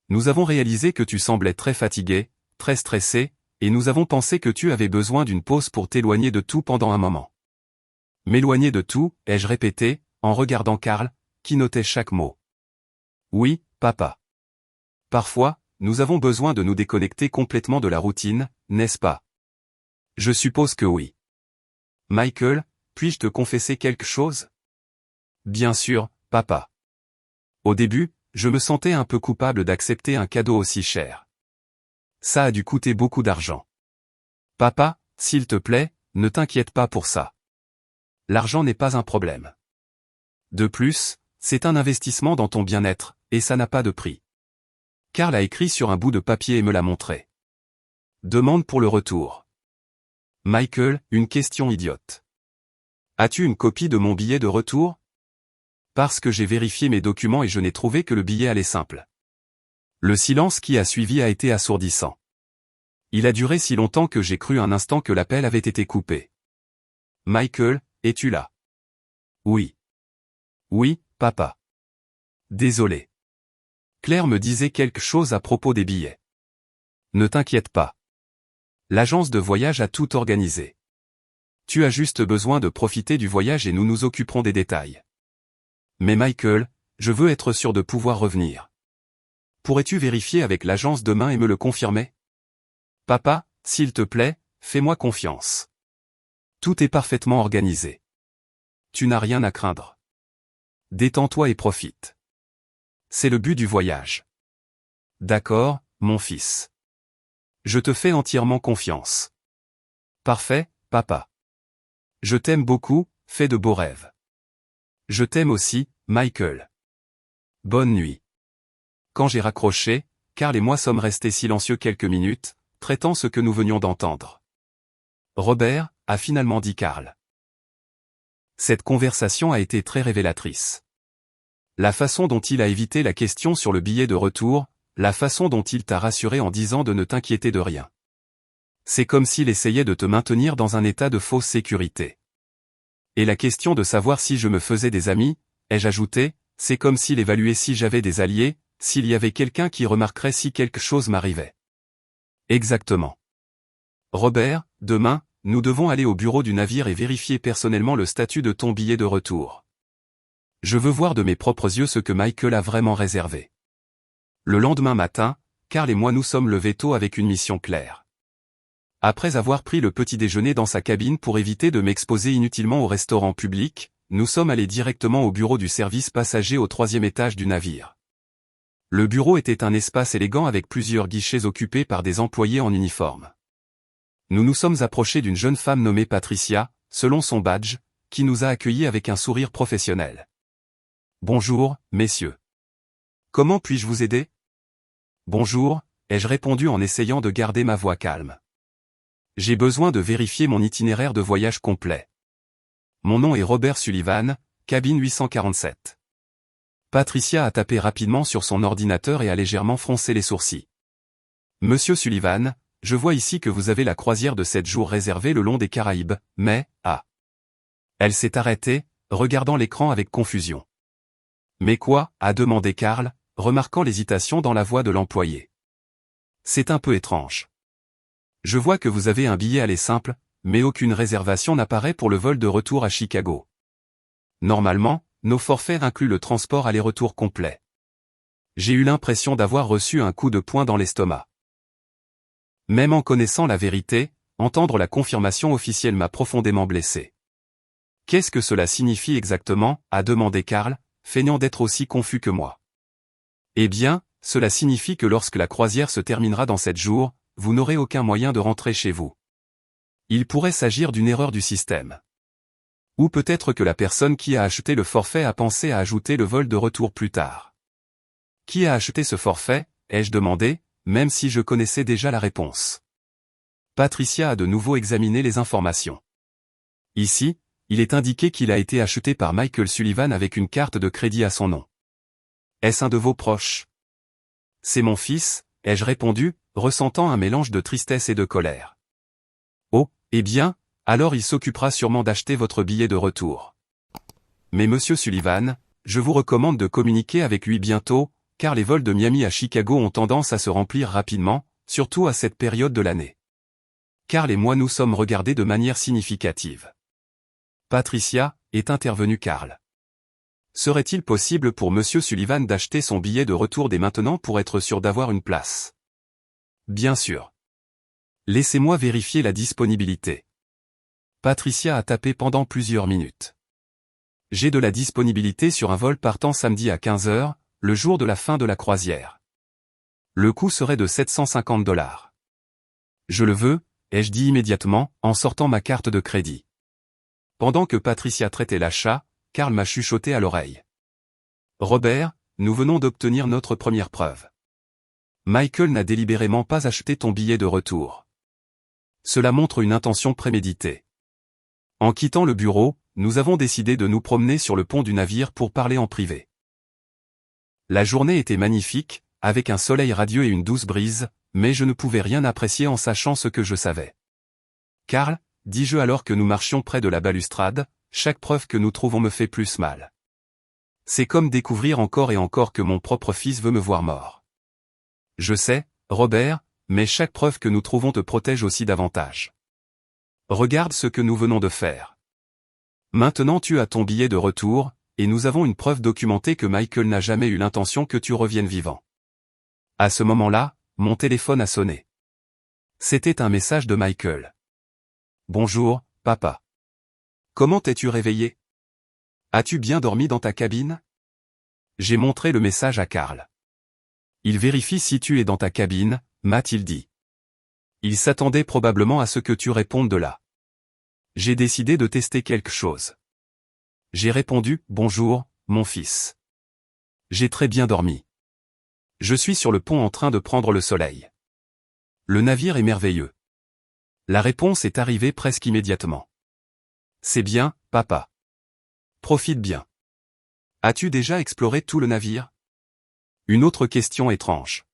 Nous avons réalisé que tu semblais très fatigué, très stressé, et nous avons pensé que tu avais besoin d'une pause pour t'éloigner de tout pendant un moment. M'éloigner de tout, ai-je répété, en regardant Karl, qui notait chaque mot. Oui, papa. Parfois, nous avons besoin de nous déconnecter complètement de la routine, n'est-ce pas? Je suppose que oui. Michael, puis-je te confesser quelque chose? Bien sûr, papa. Au début, je me sentais un peu coupable d'accepter un cadeau aussi cher. Ça a dû coûter beaucoup d'argent. Papa, s'il te plaît, ne t'inquiète pas pour ça. L'argent n'est pas un problème. De plus, c'est un investissement dans ton bien-être, et ça n'a pas de prix. Karl a écrit sur un bout de papier et me l'a montré. Demande pour le retour. Michael, une question idiote. As-tu une copie de mon billet de retour? Parce que j'ai vérifié mes documents et je n'ai trouvé que le billet allait simple. Le silence qui a suivi a été assourdissant. Il a duré si longtemps que j'ai cru un instant que l'appel avait été coupé. Michael, es-tu là? Oui. Oui, papa. Désolé. Claire me disait quelque chose à propos des billets. Ne t'inquiète pas. L'agence de voyage a tout organisé. Tu as juste besoin de profiter du voyage et nous nous occuperons des détails. Mais Michael, je veux être sûr de pouvoir revenir. Pourrais-tu vérifier avec l'agence demain et me le confirmer? Papa, s'il te plaît, fais-moi confiance. Tout est parfaitement organisé. Tu n'as rien à craindre. Détends-toi et profite. C'est le but du voyage. D'accord, mon fils. Je te fais entièrement confiance. Parfait, papa. Je t'aime beaucoup, fais de beaux rêves. Je t'aime aussi, Michael. Bonne nuit. Quand j'ai raccroché, Carl et moi sommes restés silencieux quelques minutes, traitant ce que nous venions d'entendre. Robert, a finalement dit Carl. Cette conversation a été très révélatrice. La façon dont il a évité la question sur le billet de retour, la façon dont il t'a rassuré en disant de ne t'inquiéter de rien. C'est comme s'il essayait de te maintenir dans un état de fausse sécurité. Et la question de savoir si je me faisais des amis, ai-je ajouté, c'est comme s'il évaluait si j'avais des alliés, s'il y avait quelqu'un qui remarquerait si quelque chose m'arrivait. Exactement. Robert, demain, nous devons aller au bureau du navire et vérifier personnellement le statut de ton billet de retour. Je veux voir de mes propres yeux ce que Michael a vraiment réservé. Le lendemain matin, Carl et moi nous sommes levés tôt avec une mission claire. Après avoir pris le petit déjeuner dans sa cabine pour éviter de m'exposer inutilement au restaurant public, nous sommes allés directement au bureau du service passager au 3e étage du navire. Le bureau était un espace élégant avec plusieurs guichets occupés par des employés en uniforme. Nous nous sommes approchés d'une jeune femme nommée Patricia, selon son badge, qui nous a accueillis avec un sourire professionnel. Bonjour, messieurs. Comment puis-je vous aider? Bonjour, ai-je répondu en essayant de garder ma voix calme. J'ai besoin de vérifier mon itinéraire de voyage complet. Mon nom est Robert Sullivan, cabine 847. Patricia a tapé rapidement sur son ordinateur et a légèrement froncé les sourcils. Monsieur Sullivan, je vois ici que vous avez la croisière de 7 jours réservée le long des Caraïbes, mais, Elle s'est arrêtée, regardant l'écran avec confusion. Mais quoi, a demandé Carl, remarquant l'hésitation dans la voix de l'employé. C'est un peu étrange. Je vois que vous avez un billet aller simple, mais aucune réservation n'apparaît pour le vol de retour à Chicago. Normalement, nos forfaits incluent le transport aller-retour complet. J'ai eu l'impression d'avoir reçu un coup de poing dans l'estomac. Même en connaissant la vérité, entendre la confirmation officielle m'a profondément blessé. Qu'est-ce que cela signifie exactement, a demandé Carl, feignant d'être aussi confus que moi. Eh bien, cela signifie que lorsque la croisière se terminera dans 7 jours, vous n'aurez aucun moyen de rentrer chez vous. Il pourrait s'agir d'une erreur du système. Ou peut-être que la personne qui a acheté le forfait a pensé à ajouter le vol de retour plus tard. Qui a acheté ce forfait, ai-je demandé, même si je connaissais déjà la réponse. Patricia a de nouveau examiné les informations. Ici, il est indiqué qu'il a été acheté par Michael Sullivan avec une carte de crédit à son nom. Est-ce un de vos proches? C'est mon fils, ai-je répondu, ressentant un mélange de tristesse et de colère. Oh, eh bien, alors il s'occupera sûrement d'acheter votre billet de retour. Mais monsieur Sullivan, je vous recommande de communiquer avec lui bientôt, car les vols de Miami à Chicago ont tendance à se remplir rapidement, surtout à cette période de l'année. Carl et moi nous sommes regardés de manière significative. Patricia, est intervenu Carl. Serait-il possible pour monsieur Sullivan d'acheter son billet de retour dès maintenant pour être sûr d'avoir une place? Bien sûr. Laissez-moi vérifier la disponibilité. Patricia a tapé pendant plusieurs minutes. J'ai de la disponibilité sur un vol partant samedi à 15 h, le jour de la fin de la croisière. Le coût serait de $750. Je le veux, ai-je dit immédiatement, en sortant ma carte de crédit. Pendant que Patricia traitait l'achat, Carl m'a chuchoté à l'oreille. Robert, nous venons d'obtenir notre première preuve. Michael n'a délibérément pas acheté ton billet de retour. Cela montre une intention préméditée. En quittant le bureau, nous avons décidé de nous promener sur le pont du navire pour parler en privé. La journée était magnifique, avec un soleil radieux et une douce brise, mais je ne pouvais rien apprécier en sachant ce que je savais. Carl, dis-je alors que nous marchions près de la balustrade, chaque preuve que nous trouvons me fait plus mal. C'est comme découvrir encore et encore que mon propre fils veut me voir mort. Je sais, Robert, mais chaque preuve que nous trouvons te protège aussi davantage. Regarde ce que nous venons de faire. Maintenant tu as ton billet de retour, et nous avons une preuve documentée que Michael n'a jamais eu l'intention que tu reviennes vivant. À ce moment-là, mon téléphone a sonné. C'était un message de Michael. Bonjour, papa. Comment t'es-tu réveillé? As-tu bien dormi dans ta cabine? J'ai montré le message à Carl. Il vérifie si tu es dans ta cabine, m'a-t-il dit. Il s'attendait probablement à ce que tu répondes de là. J'ai décidé de tester quelque chose. J'ai répondu, bonjour, mon fils. J'ai très bien dormi. Je suis sur le pont en train de prendre le soleil. Le navire est merveilleux. La réponse est arrivée presque immédiatement. C'est bien, papa. Profite bien. As-tu déjà exploré tout le navire? Une autre question étrange.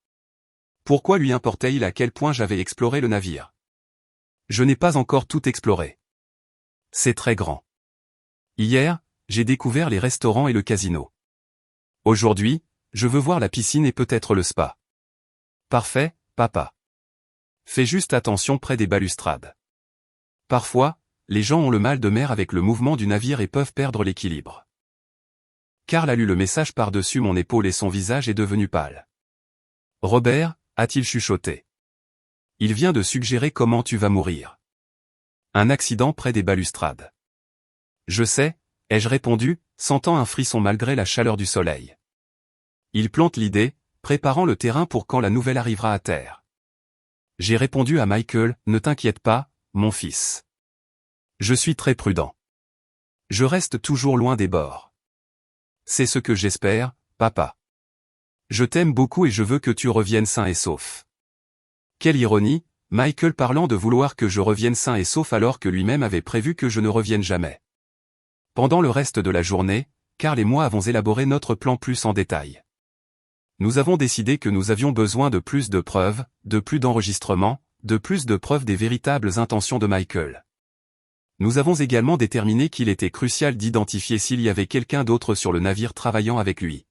Pourquoi lui importait-il à quel point j'avais exploré le navire? Je n'ai pas encore tout exploré. C'est très grand. Hier, j'ai découvert les restaurants et le casino. Aujourd'hui, je veux voir la piscine et peut-être le spa. Parfait, papa. Fais juste attention près des balustrades. Parfois, les gens ont le mal de mer avec le mouvement du navire et peuvent perdre l'équilibre. Karl a lu le message par-dessus mon épaule et son visage est devenu pâle. Robert, a-t-il chuchoté. Il vient de suggérer comment tu vas mourir. Un accident près des balustrades. Je sais, ai-je répondu, sentant un frisson malgré la chaleur du soleil. Il plante l'idée, préparant le terrain pour quand la nouvelle arrivera à terre. J'ai répondu à Michael, ne t'inquiète pas, mon fils. Je suis très prudent. Je reste toujours loin des bords. C'est ce que j'espère, papa. Je t'aime beaucoup et je veux que tu reviennes sain et sauf. Quelle ironie, Michael parlant de vouloir que je revienne sain et sauf alors que lui-même avait prévu que je ne revienne jamais. Pendant le reste de la journée, Karl et moi avons élaboré notre plan plus en détail. Nous avons décidé que nous avions besoin de plus de preuves, de plus d'enregistrements, de plus de preuves des véritables intentions de Michael. Nous avons également déterminé qu'il était crucial d'identifier s'il y avait quelqu'un d'autre sur le navire travaillant avec lui.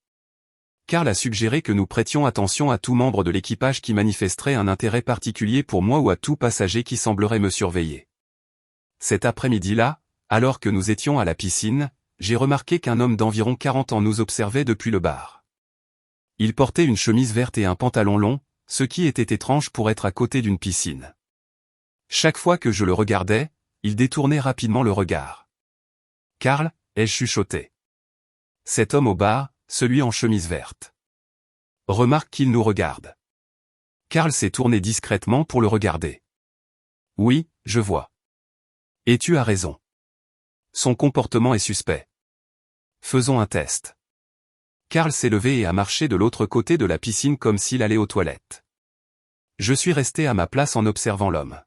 Karl a suggéré que nous prêtions attention à tout membre de l'équipage qui manifesterait un intérêt particulier pour moi ou à tout passager qui semblerait me surveiller. Cet après-midi-là, alors que nous étions à la piscine, j'ai remarqué qu'un homme d'environ 40 ans nous observait depuis le bar. Il portait une chemise verte et un pantalon long, ce qui était étrange pour être à côté d'une piscine. Chaque fois que je le regardais, il détournait rapidement le regard. Karl, ai-je chuchoté. Cet homme au bar, celui en chemise verte. Remarque qu'il nous regarde. Karl s'est tourné discrètement pour le regarder. Oui, je vois. Et tu as raison. Son comportement est suspect. Faisons un test. Karl s'est levé et a marché de l'autre côté de la piscine comme s'il allait aux toilettes. Je suis resté à ma place en observant l'homme.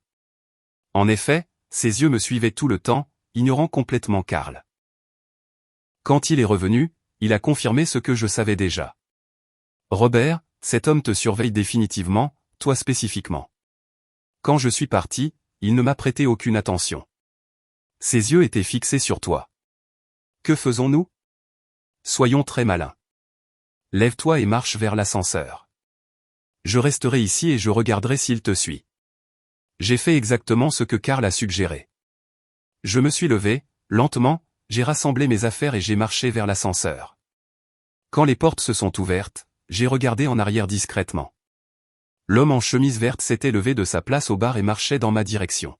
En effet, ses yeux me suivaient tout le temps, ignorant complètement Karl. Quand il est revenu, il a confirmé ce que je savais déjà. Robert, cet homme te surveille définitivement, toi spécifiquement. Quand je suis parti, il ne m'a prêté aucune attention. Ses yeux étaient fixés sur toi. Que faisons-nous? Soyons très malins. Lève-toi et marche vers l'ascenseur. Je resterai ici et je regarderai s'il te suit. J'ai fait exactement ce que Karl a suggéré. Je me suis levé, lentement, j'ai rassemblé mes affaires et j'ai marché vers l'ascenseur. Quand les portes se sont ouvertes, j'ai regardé en arrière discrètement. L'homme en chemise verte s'était levé de sa place au bar et marchait dans ma direction.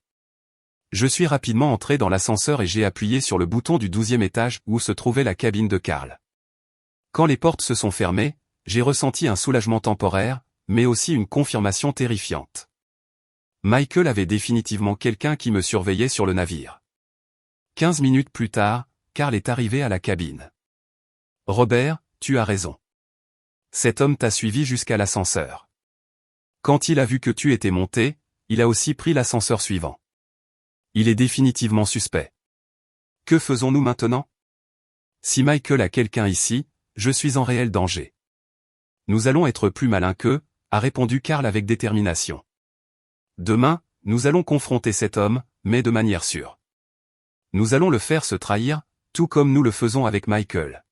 Je suis rapidement entré dans l'ascenseur et j'ai appuyé sur le bouton du 12e étage où se trouvait la cabine de Karl. Quand les portes se sont fermées, j'ai ressenti un soulagement temporaire, mais aussi une confirmation terrifiante. Michael avait définitivement quelqu'un qui me surveillait sur le navire. 15 minutes plus tard, Karl est arrivé à la cabine. Robert, tu as raison. Cet homme t'a suivi jusqu'à l'ascenseur. Quand il a vu que tu étais monté, il a aussi pris l'ascenseur suivant. Il est définitivement suspect. Que faisons-nous maintenant? Si Michael a quelqu'un ici, je suis en réel danger. Nous allons être plus malins qu'eux, a répondu Karl avec détermination. Demain, nous allons confronter cet homme, mais de manière sûre. Nous allons le faire se trahir, tout comme nous le faisons avec Michael.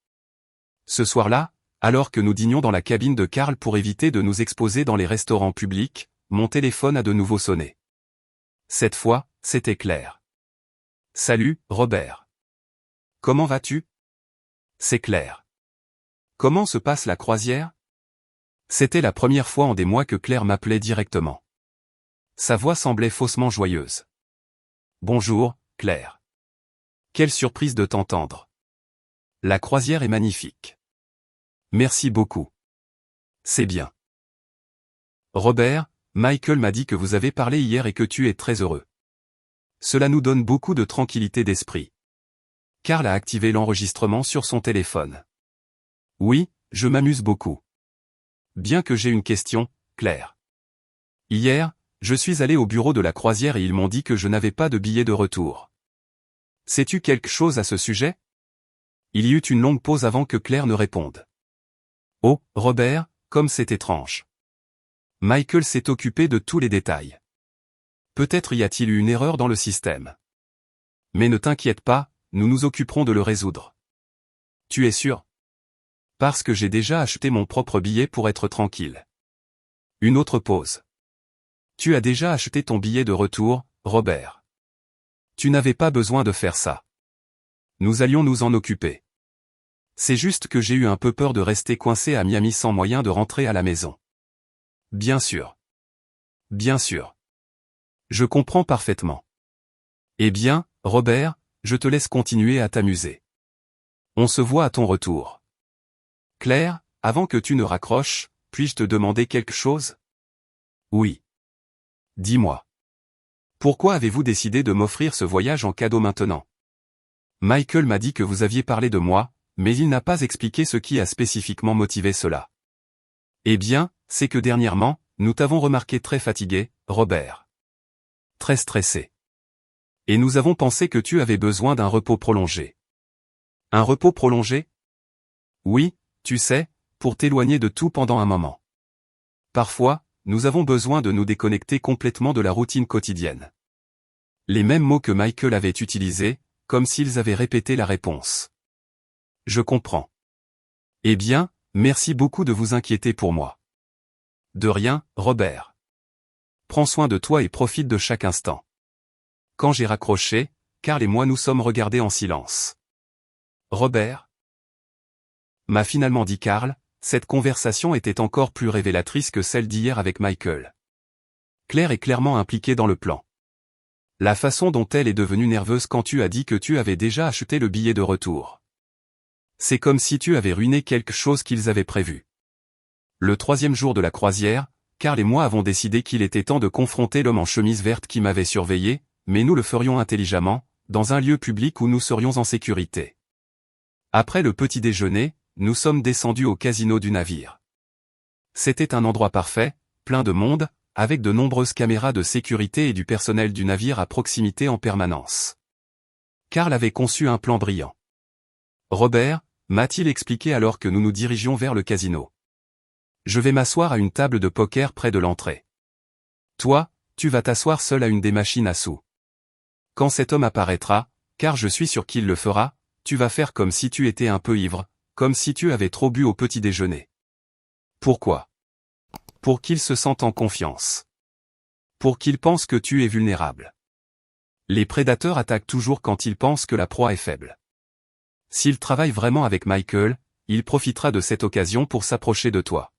Ce soir-là, alors que nous dînions dans la cabine de Karl pour éviter de nous exposer dans les restaurants publics, mon téléphone a de nouveau sonné. Cette fois, c'était Claire. Salut, Robert. Comment vas-tu? C'est Claire. Comment se passe la croisière? C'était la première fois en des mois que Claire m'appelait directement. Sa voix semblait faussement joyeuse. Bonjour, Claire. Quelle surprise de t'entendre. La croisière est magnifique. Merci beaucoup. C'est bien. Robert, Michael m'a dit que vous avez parlé hier et que tu es très heureux. Cela nous donne beaucoup de tranquillité d'esprit. Carl a activé l'enregistrement sur son téléphone. Oui, je m'amuse beaucoup. Bien que j'ai une question, Claire. Hier, je suis allé au bureau de la croisière et ils m'ont dit que je n'avais pas de billet de retour. Sais-tu quelque chose à ce sujet? Il y eut une longue pause avant que Claire ne réponde. Oh, Robert, comme c'est étrange. Michael s'est occupé de tous les détails. Peut-être y a-t-il eu une erreur dans le système. Mais ne t'inquiète pas, nous nous occuperons de le résoudre. Tu es sûr? Parce que j'ai déjà acheté mon propre billet pour être tranquille. Une autre pause. Tu as déjà acheté ton billet de retour, Robert. Tu n'avais pas besoin de faire ça. Nous allions nous en occuper. C'est juste que j'ai eu un peu peur de rester coincé à Miami sans moyen de rentrer à la maison. Bien sûr. Bien sûr. Je comprends parfaitement. Eh bien, Robert, je te laisse continuer à t'amuser. On se voit à ton retour. Claire, avant que tu ne raccroches, puis-je te demander quelque chose? Oui. Dis-moi. Pourquoi avez-vous décidé de m'offrir ce voyage en cadeau maintenant? Michael m'a dit que vous aviez parlé de moi, mais il n'a pas expliqué ce qui a spécifiquement motivé cela. Eh bien, c'est que dernièrement, nous t'avons remarqué très fatigué, Robert. Très stressé. Et nous avons pensé que tu avais besoin d'un repos prolongé. Un repos prolongé? Oui, tu sais, pour t'éloigner de tout pendant un moment. Parfois, nous avons besoin de nous déconnecter complètement de la routine quotidienne. Les mêmes mots que Michael avait utilisés, comme s'ils avaient répété la réponse. Je comprends. Eh bien, merci beaucoup de vous inquiéter pour moi. De rien, Robert. Prends soin de toi et profite de chaque instant. Quand j'ai raccroché, Carl et moi nous sommes regardés en silence. Robert? M'a finalement dit Carl, cette conversation était encore plus révélatrice que celle d'hier avec Michael. Claire est clairement impliquée dans le plan. La façon dont elle est devenue nerveuse quand tu as dit que tu avais déjà acheté le billet de retour. C'est comme si tu avais ruiné quelque chose qu'ils avaient prévu. Le 3e jour de la croisière, Carl et moi avons décidé qu'il était temps de confronter l'homme en chemise verte qui m'avait surveillé, mais nous le ferions intelligemment, dans un lieu public où nous serions en sécurité. Après le petit déjeuner, nous sommes descendus au casino du navire. C'était un endroit parfait, plein de monde, avec de nombreuses caméras de sécurité et du personnel du navire à proximité en permanence. Carl avait conçu un plan brillant. Robert, m'a-t-il expliqué alors que nous nous dirigions vers le casino. Je vais m'asseoir à une table de poker près de l'entrée. Toi, tu vas t'asseoir seul à une des machines à sous. Quand cet homme apparaîtra, car je suis sûr qu'il le fera, tu vas faire comme si tu étais un peu ivre, comme si tu avais trop bu au petit déjeuner. Pourquoi? Pour qu'il se sente en confiance. Pour qu'il pense que tu es vulnérable. Les prédateurs attaquent toujours quand ils pensent que la proie est faible. S'il travaille vraiment avec Michael, il profitera de cette occasion pour s'approcher de toi.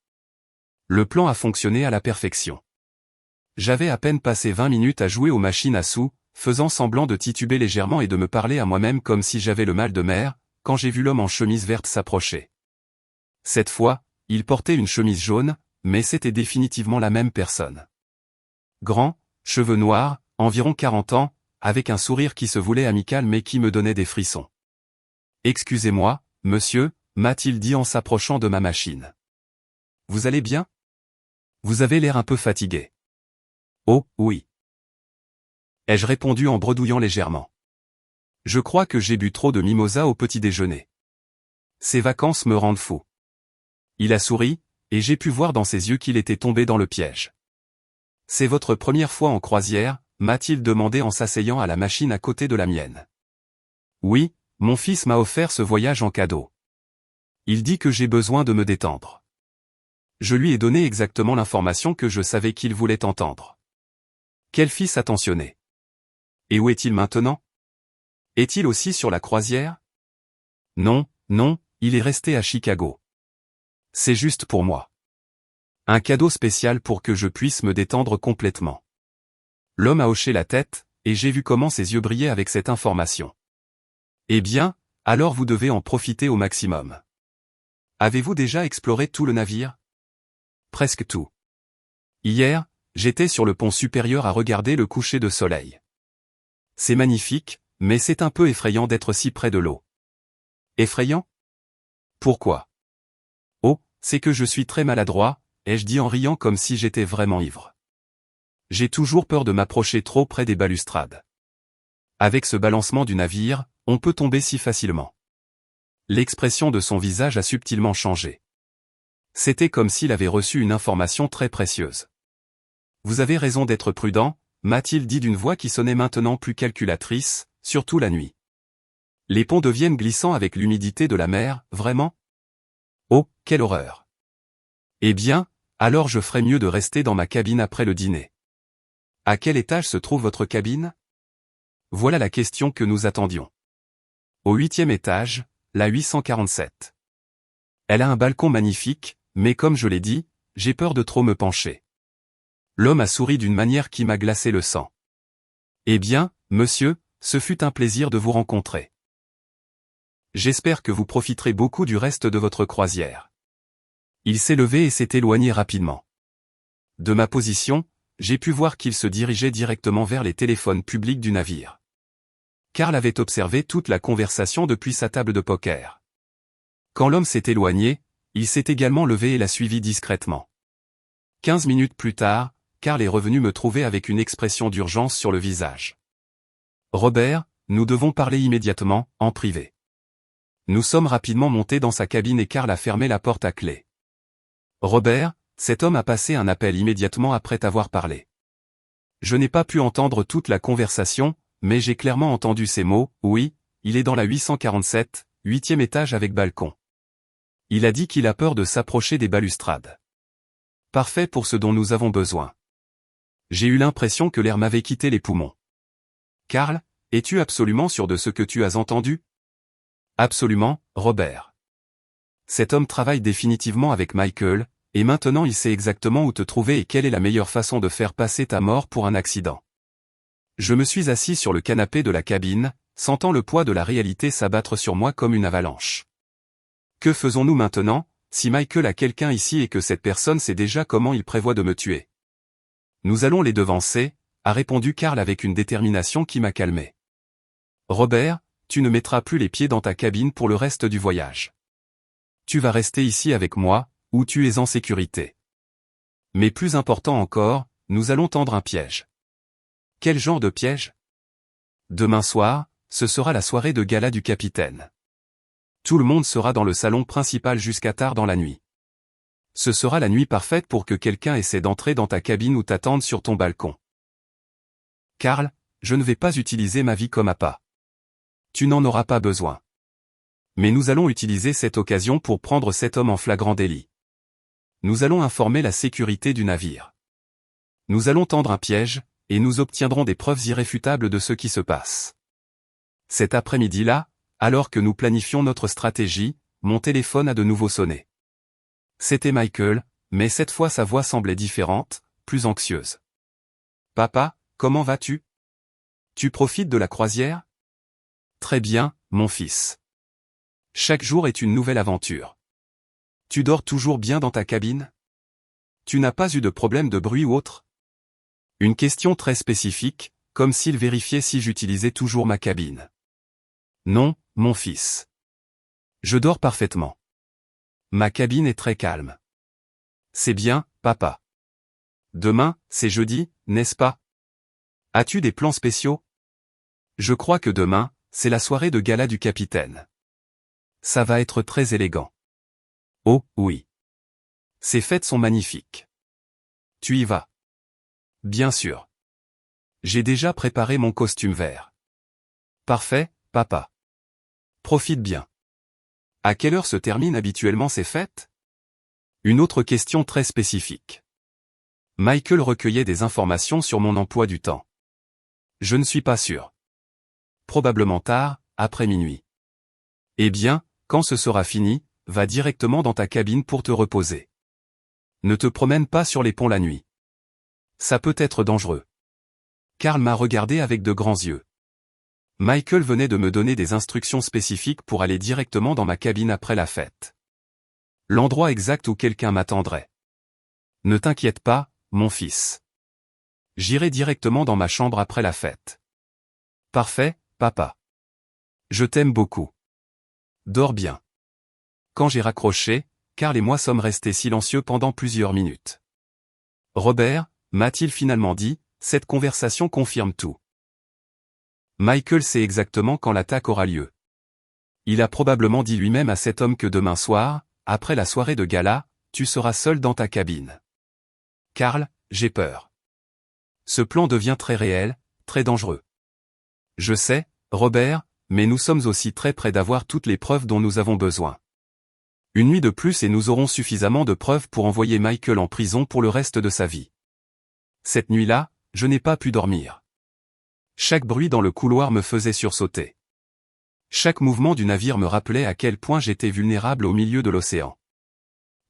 Le plan a fonctionné à la perfection. J'avais à peine passé 20 minutes à jouer aux machines à sous, faisant semblant de tituber légèrement et de me parler à moi-même comme si j'avais le mal de mer, quand j'ai vu l'homme en chemise verte s'approcher. Cette fois, il portait une chemise jaune, mais c'était définitivement la même personne. Grand, cheveux noirs, environ 40 ans, avec un sourire qui se voulait amical mais qui me donnait des frissons. « Excusez-moi, monsieur », m'a-t-il dit en s'approchant de ma machine. « Vous allez bien? Vous avez l'air un peu fatigué. »« Oh, oui. » ai-je répondu en bredouillant légèrement. Je crois que j'ai bu trop de mimosa au petit déjeuner. Ces vacances me rendent fou. Il a souri, et j'ai pu voir dans ses yeux qu'il était tombé dans le piège. C'est votre première fois en croisière, m'a-t-il demandé en s'asseyant à la machine à côté de la mienne. Oui, mon fils m'a offert ce voyage en cadeau. Il dit que j'ai besoin de me détendre. Je lui ai donné exactement l'information que je savais qu'il voulait entendre. Quel fils attentionné. Et où est-il maintenant? Est-il aussi sur la croisière? Non, non, il est resté à Chicago. C'est juste pour moi. Un cadeau spécial pour que je puisse me détendre complètement. L'homme a hoché la tête, et j'ai vu comment ses yeux brillaient avec cette information. Eh bien, alors vous devez en profiter au maximum. Avez-vous déjà exploré tout le navire? Presque tout. Hier, j'étais sur le pont supérieur à regarder le coucher de soleil. C'est magnifique, mais c'est un peu effrayant d'être si près de l'eau. Effrayant? Pourquoi? Oh, c'est que je suis très maladroit, ai-je dit en riant comme si j'étais vraiment ivre. J'ai toujours peur de m'approcher trop près des balustrades. Avec ce balancement du navire, on peut tomber si facilement. L'expression de son visage a subtilement changé. C'était comme s'il avait reçu une information très précieuse. Vous avez raison d'être prudent, m'a-t-il dit d'une voix qui sonnait maintenant plus calculatrice, surtout la nuit. Les ponts deviennent glissants avec l'humidité de la mer, vraiment? Oh, quelle horreur! Eh bien, alors je ferais mieux de rester dans ma cabine après le dîner. À quel étage se trouve votre cabine? Voilà la question que nous attendions. Au 8e étage, la 847. Elle a un balcon magnifique, mais comme je l'ai dit, j'ai peur de trop me pencher. L'homme a souri d'une manière qui m'a glacé le sang. Eh bien, monsieur, ce fut un plaisir de vous rencontrer. J'espère que vous profiterez beaucoup du reste de votre croisière. Il s'est levé et s'est éloigné rapidement. De ma position, j'ai pu voir qu'il se dirigeait directement vers les téléphones publics du navire. Karl avait observé toute la conversation depuis sa table de poker. Quand l'homme s'est éloigné, il s'est également levé et l'a suivi discrètement. 15 minutes plus tard, Karl est revenu me trouver avec une expression d'urgence sur le visage. Robert, nous devons parler immédiatement, en privé. Nous sommes rapidement montés dans sa cabine et Karl a fermé la porte à clé. Robert, cet homme a passé un appel immédiatement après t'avoir parlé. Je n'ai pas pu entendre toute la conversation, mais j'ai clairement entendu ces mots, oui, il est dans la 847, 8e étage avec balcon. Il a dit qu'il a peur de s'approcher des balustrades. Parfait pour ce dont nous avons besoin. J'ai eu l'impression que l'air m'avait quitté les poumons. Karl, es-tu absolument sûr de ce que tu as entendu? Absolument, Robert. Cet homme travaille définitivement avec Michael, et maintenant il sait exactement où te trouver et quelle est la meilleure façon de faire passer ta mort pour un accident. Je me suis assis sur le canapé de la cabine, sentant le poids de la réalité s'abattre sur moi comme une avalanche. Que faisons-nous maintenant, si Michael a quelqu'un ici et que cette personne sait déjà comment il prévoit de me tuer? Nous allons les devancer, a répondu Karl avec une détermination qui m'a calmé. Robert, tu ne mettras plus les pieds dans ta cabine pour le reste du voyage. Tu vas rester ici avec moi, où tu es en sécurité. Mais plus important encore, nous allons tendre un piège. Quel genre de piège? Demain soir, ce sera la soirée de gala du capitaine. Tout le monde sera dans le salon principal jusqu'à tard dans la nuit. Ce sera la nuit parfaite pour que quelqu'un essaie d'entrer dans ta cabine ou t'attende sur ton balcon. Karl, je ne vais pas utiliser ma vie comme appât. Tu n'en auras pas besoin. Mais nous allons utiliser cette occasion pour prendre cet homme en flagrant délit. Nous allons informer la sécurité du navire. Nous allons tendre un piège, et nous obtiendrons des preuves irréfutables de ce qui se passe. Cet après-midi-là, alors que nous planifions notre stratégie, mon téléphone a de nouveau sonné. C'était Michael, mais cette fois sa voix semblait différente, plus anxieuse. Papa, comment vas-tu? Tu profites de la croisière? Très bien, mon fils. Chaque jour est une nouvelle aventure. Tu dors toujours bien dans ta cabine? Tu n'as pas eu de problème de bruit ou autre? Une question très spécifique, comme s'il vérifiait si j'utilisais toujours ma cabine. Non, mon fils. Je dors parfaitement. Ma cabine est très calme. C'est bien, papa. Demain, c'est jeudi, n'est-ce pas? As-tu des plans spéciaux? Je crois que demain, c'est la soirée de gala du capitaine. Ça va être très élégant. Oh, oui. Ces fêtes sont magnifiques. Tu y vas? Bien sûr. J'ai déjà préparé mon costume vert. Parfait, papa. Profite bien. À quelle heure se terminent habituellement ces fêtes? Une autre question très spécifique. Michael recueillait des informations sur mon emploi du temps. Je ne suis pas sûr. Probablement tard, après minuit. Eh bien, quand ce sera fini, va directement dans ta cabine pour te reposer. Ne te promène pas sur les ponts la nuit. Ça peut être dangereux. Karl m'a regardé avec de grands yeux. Michael venait de me donner des instructions spécifiques pour aller directement dans ma cabine après la fête. L'endroit exact où quelqu'un m'attendrait. Ne t'inquiète pas, mon fils. J'irai directement dans ma chambre après la fête. Parfait, papa. Je t'aime beaucoup. Dors bien. Quand j'ai raccroché, Karl et moi sommes restés silencieux pendant plusieurs minutes. Robert, m'a-t-il finalement dit, cette conversation confirme tout. Michael sait exactement quand l'attaque aura lieu. Il a probablement dit lui-même à cet homme que demain soir, après la soirée de gala, tu seras seul dans ta cabine. Karl, j'ai peur. Ce plan devient très réel, très dangereux. Je sais, Robert, mais nous sommes aussi très près d'avoir toutes les preuves dont nous avons besoin. Une nuit de plus et nous aurons suffisamment de preuves pour envoyer Michael en prison pour le reste de sa vie. Cette nuit-là, je n'ai pas pu dormir. Chaque bruit dans le couloir me faisait sursauter. Chaque mouvement du navire me rappelait à quel point j'étais vulnérable au milieu de l'océan.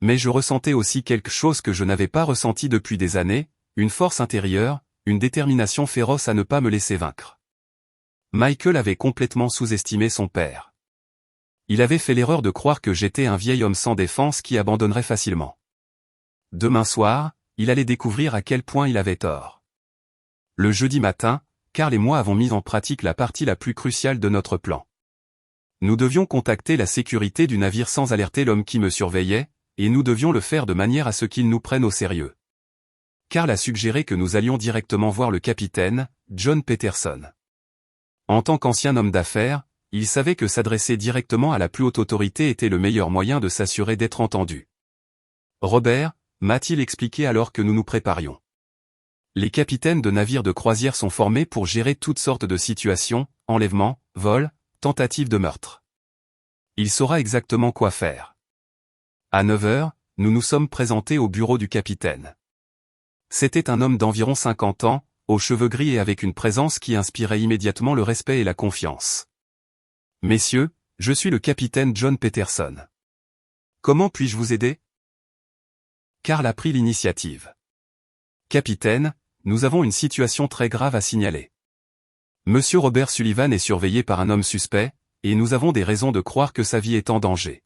Mais je ressentais aussi quelque chose que je n'avais pas ressenti depuis des années, une force intérieure, une détermination féroce à ne pas me laisser vaincre. Michael avait complètement sous-estimé son père. Il avait fait l'erreur de croire que j'étais un vieil homme sans défense qui abandonnerait facilement. Demain soir, il allait découvrir à quel point il avait tort. Le jeudi matin, Karl et moi avons mis en pratique la partie la plus cruciale de notre plan. Nous devions contacter la sécurité du navire sans alerter l'homme qui me surveillait, et nous devions le faire de manière à ce qu'il nous prenne au sérieux. Karl a suggéré que nous allions directement voir le capitaine, John Peterson. En tant qu'ancien homme d'affaires, il savait que s'adresser directement à la plus haute autorité était le meilleur moyen de s'assurer d'être entendu. Robert, m'a-t-il expliqué alors que nous nous préparions. Les capitaines de navires de croisière sont formés pour gérer toutes sortes de situations, enlèvements, vols, tentatives de meurtre. Il saura exactement quoi faire. À 9 heures, nous nous sommes présentés au bureau du capitaine. C'était un homme d'environ 50 ans, aux cheveux gris et avec une présence qui inspirait immédiatement le respect et la confiance. Messieurs, je suis le capitaine John Peterson. Comment puis-je vous aider? Karl a pris l'initiative. Capitaine, nous avons une situation très grave à signaler. Monsieur Robert Sullivan est surveillé par un homme suspect, et nous avons des raisons de croire que sa vie est en danger.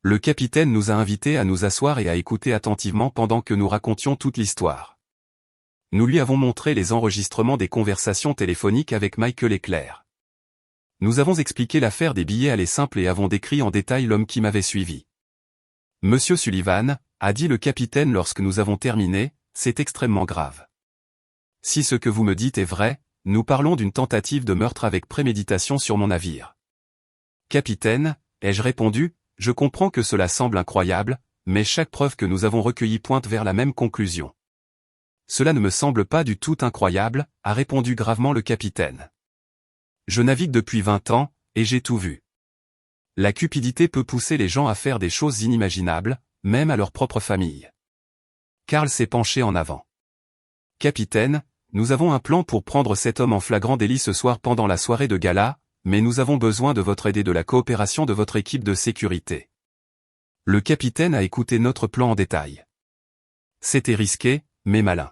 Le capitaine nous a invités à nous asseoir et à écouter attentivement pendant que nous racontions toute l'histoire. Nous lui avons montré les enregistrements des conversations téléphoniques avec Michael et Claire. Nous avons expliqué l'affaire des billets aller simple et avons décrit en détail l'homme qui m'avait suivi. Monsieur Sullivan, a dit le capitaine lorsque nous avons terminé, c'est extrêmement grave. Si ce que vous me dites est vrai, nous parlons d'une tentative de meurtre avec préméditation sur mon navire. Capitaine, ai-je répondu, je comprends que cela semble incroyable, mais chaque preuve que nous avons recueillie pointe vers la même conclusion. Cela ne me semble pas du tout incroyable, a répondu gravement le capitaine. Je navigue depuis 20 ans, et j'ai tout vu. La cupidité peut pousser les gens à faire des choses inimaginables, même à leur propre famille. Karl s'est penché en avant. Capitaine, nous avons un plan pour prendre cet homme en flagrant délit ce soir pendant la soirée de gala, mais nous avons besoin de votre aide et de la coopération de votre équipe de sécurité. Le capitaine a écouté notre plan en détail. C'était risqué, mais malin.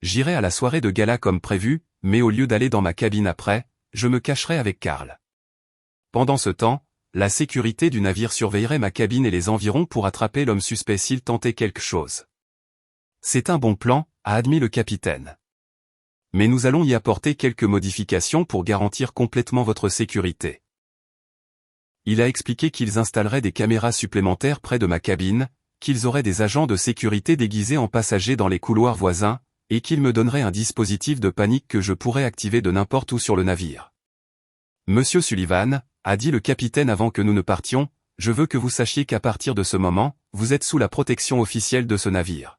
J'irai à la soirée de gala comme prévu, mais au lieu d'aller dans ma cabine après, je me cacherai avec Karl. Pendant ce temps, la sécurité du navire surveillerait ma cabine et les environs pour attraper l'homme suspect s'il tentait quelque chose. C'est un bon plan, a admis le capitaine. Mais nous allons y apporter quelques modifications pour garantir complètement votre sécurité. Il a expliqué qu'ils installeraient des caméras supplémentaires près de ma cabine, qu'ils auraient des agents de sécurité déguisés en passagers dans les couloirs voisins, et qu'ils me donneraient un dispositif de panique que je pourrais activer de n'importe où sur le navire. Monsieur Sullivan, a dit le capitaine avant que nous ne partions, je veux que vous sachiez qu'à partir de ce moment, vous êtes sous la protection officielle de ce navire.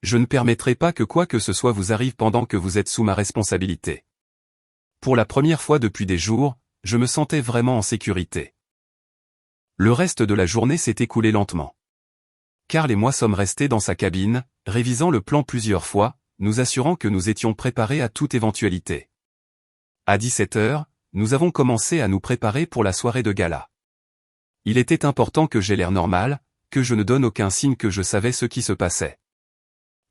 Je ne permettrai pas que quoi que ce soit vous arrive pendant que vous êtes sous ma responsabilité. Pour la première fois depuis des jours, je me sentais vraiment en sécurité. Le reste de la journée s'est écoulé lentement. Karl et moi sommes restés dans sa cabine, révisant le plan plusieurs fois, nous assurant que nous étions préparés à toute éventualité. À 17 heures, nous avons commencé à nous préparer pour la soirée de gala. Il était important que j'aie l'air normal, que je ne donne aucun signe que je savais ce qui se passait.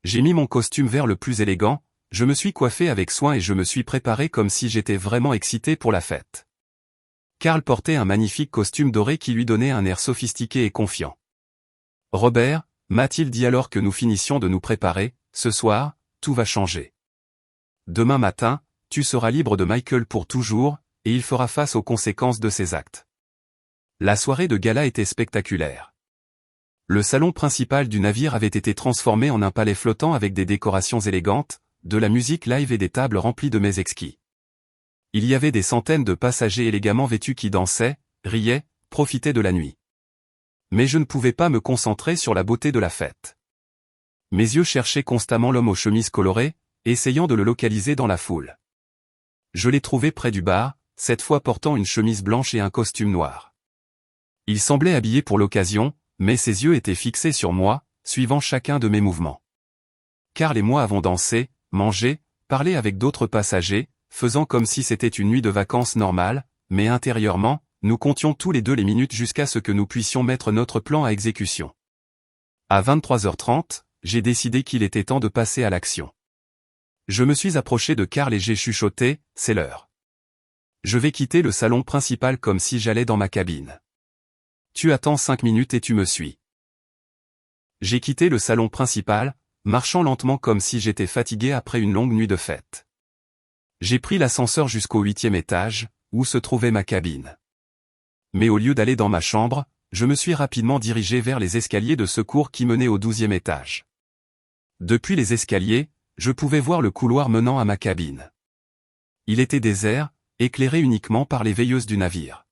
J'ai mis mon costume vert le plus élégant, je me suis coiffé avec soin et je me suis préparé comme si j'étais vraiment excité pour la fête. Karl portait un magnifique costume doré qui lui donnait un air sophistiqué et confiant. Robert, m'a-t-il dit alors que nous finissions de nous préparer, ce soir, tout va changer. Demain matin, tu seras libre de Michael pour toujours, et il fera face aux conséquences de ses actes. La soirée de gala était spectaculaire. Le salon principal du navire avait été transformé en un palais flottant avec des décorations élégantes, de la musique live et des tables remplies de mets exquis. Il y avait des centaines de passagers élégamment vêtus qui dansaient, riaient, profitaient de la nuit. Mais je ne pouvais pas me concentrer sur la beauté de la fête. Mes yeux cherchaient constamment l'homme aux chemises colorées, essayant de le localiser dans la foule. Je l'ai trouvé près du bar, cette fois portant une chemise blanche et un costume noir. Il semblait habillé pour l'occasion, mais ses yeux étaient fixés sur moi, suivant chacun de mes mouvements. Karl et moi avons dansé, mangé, parlé avec d'autres passagers, faisant comme si c'était une nuit de vacances normale, mais intérieurement, nous comptions tous les deux les minutes jusqu'à ce que nous puissions mettre notre plan à exécution. À 23h30, j'ai décidé qu'il était temps de passer à l'action. Je me suis approché de Karl et j'ai chuchoté, c'est l'heure. Je vais quitter le salon principal comme si j'allais dans ma cabine. Tu attends 5 minutes et tu me suis. J'ai quitté le salon principal, marchant lentement comme si j'étais fatigué après une longue nuit de fête. J'ai pris l'ascenseur jusqu'au 8e étage, où se trouvait ma cabine. Mais au lieu d'aller dans ma chambre, je me suis rapidement dirigé vers les escaliers de secours qui menaient au 12e étage. Depuis les escaliers, je pouvais voir le couloir menant à ma cabine. Il était désert, éclairé uniquement par les veilleuses du navire.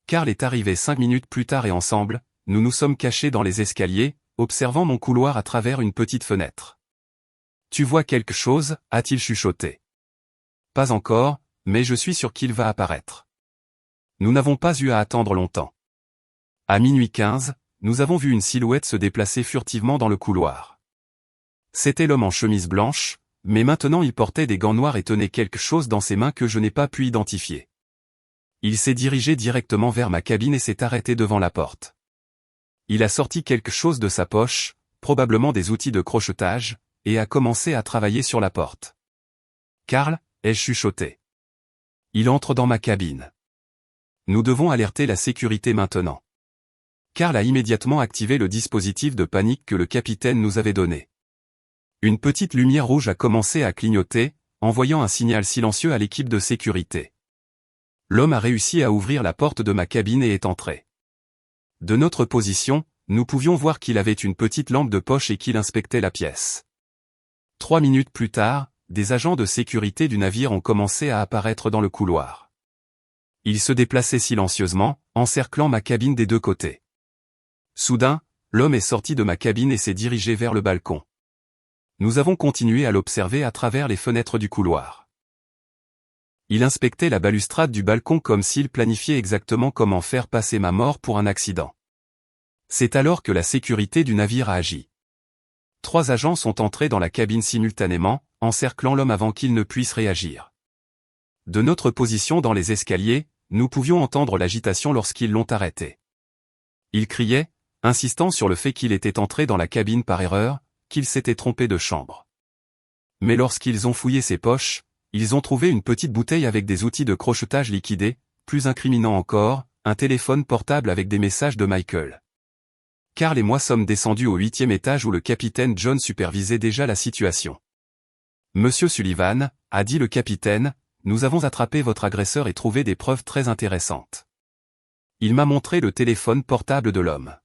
Karl est arrivé 5 minutes plus tard et ensemble, nous nous sommes cachés dans les escaliers, observant mon couloir à travers une petite fenêtre. « Tu vois quelque chose ?» a-t-il chuchoté. « Pas encore, mais je suis sûr qu'il va apparaître. » Nous n'avons pas eu à attendre longtemps. À minuit 15, nous avons vu une silhouette se déplacer furtivement dans le couloir. C'était l'homme en chemise blanche, mais maintenant il portait des gants noirs et tenait quelque chose dans ses mains que je n'ai pas pu identifier. Il s'est dirigé directement vers ma cabine et s'est arrêté devant la porte. Il a sorti quelque chose de sa poche, probablement des outils de crochetage, et a commencé à travailler sur la porte. « Karl » ai-je chuchoté. Il entre dans ma cabine. Nous devons alerter la sécurité maintenant. Karl a immédiatement activé le dispositif de panique que le capitaine nous avait donné. Une petite lumière rouge a commencé à clignoter, envoyant un signal silencieux à l'équipe de sécurité. L'homme a réussi à ouvrir la porte de ma cabine et est entré. De notre position, nous pouvions voir qu'il avait une petite lampe de poche et qu'il inspectait la pièce. 3 minutes plus tard, des agents de sécurité du navire ont commencé à apparaître dans le couloir. Ils se déplaçaient silencieusement, encerclant ma cabine des deux côtés. Soudain, l'homme est sorti de ma cabine et s'est dirigé vers le balcon. Nous avons continué à l'observer à travers les fenêtres du couloir. Il inspectait la balustrade du balcon comme s'il planifiait exactement comment faire passer ma mort pour un accident. C'est alors que la sécurité du navire a agi. 3 agents sont entrés dans la cabine simultanément, encerclant l'homme avant qu'il ne puisse réagir. De notre position dans les escaliers, nous pouvions entendre l'agitation lorsqu'ils l'ont arrêté. Il criait, insistant sur le fait qu'il était entré dans la cabine par erreur, qu'il s'était trompé de chambre. Mais lorsqu'ils ont fouillé ses poches, ils ont trouvé une petite bouteille avec des outils de crochetage liquidés, plus incriminant encore, un téléphone portable avec des messages de Michael. Karl et moi sommes descendus au 8e étage où le capitaine John supervisait déjà la situation. « Monsieur Sullivan », a dit le capitaine, « nous avons attrapé votre agresseur et trouvé des preuves très intéressantes. » Il m'a montré le téléphone portable de l'homme.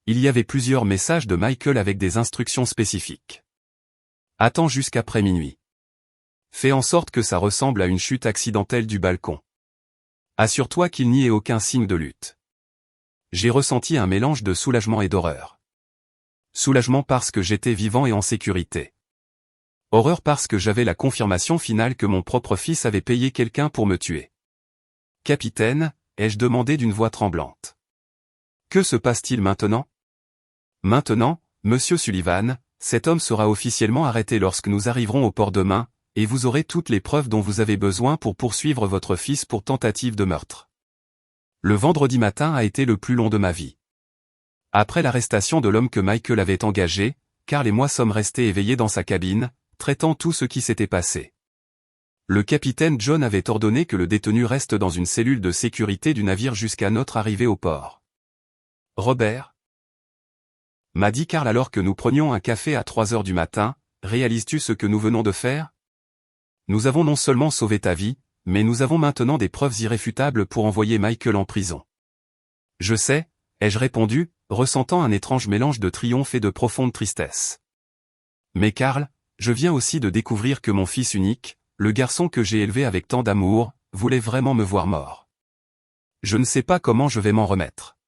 Il y avait plusieurs messages de Michael avec des instructions spécifiques. « Attends jusqu'après minuit. Fais en sorte que ça ressemble à une chute accidentelle du balcon. Assure-toi qu'il n'y ait aucun signe de lutte. » J'ai ressenti un mélange de soulagement et d'horreur. Soulagement parce que j'étais vivant et en sécurité. Horreur parce que j'avais la confirmation finale que mon propre fils avait payé quelqu'un pour me tuer. « Capitaine » ai-je demandé d'une voix tremblante. « Que se passe-t-il maintenant ?»« Maintenant, monsieur Sullivan, cet homme sera officiellement arrêté lorsque nous arriverons au port demain, et vous aurez toutes les preuves dont vous avez besoin pour poursuivre votre fils pour tentative de meurtre. » Le vendredi matin a été le plus long de ma vie. Après l'arrestation de l'homme que Michael avait engagé, Karl et moi sommes restés éveillés dans sa cabine, traitant tout ce qui s'était passé. Le capitaine John avait ordonné que le détenu reste dans une cellule de sécurité du navire jusqu'à notre arrivée au port. Robert ? M'a dit Carl alors que nous prenions un café à 3 heures du matin, réalises-tu ce que nous venons de faire? Nous avons non seulement sauvé ta vie, mais nous avons maintenant des preuves irréfutables pour envoyer Michael en prison. Je sais, ai-je répondu, ressentant un étrange mélange de triomphe et de profonde tristesse. Mais Carl, je viens aussi de découvrir que mon fils unique, le garçon que j'ai élevé avec tant d'amour, voulait vraiment me voir mort. Je ne sais pas comment je vais m'en remettre.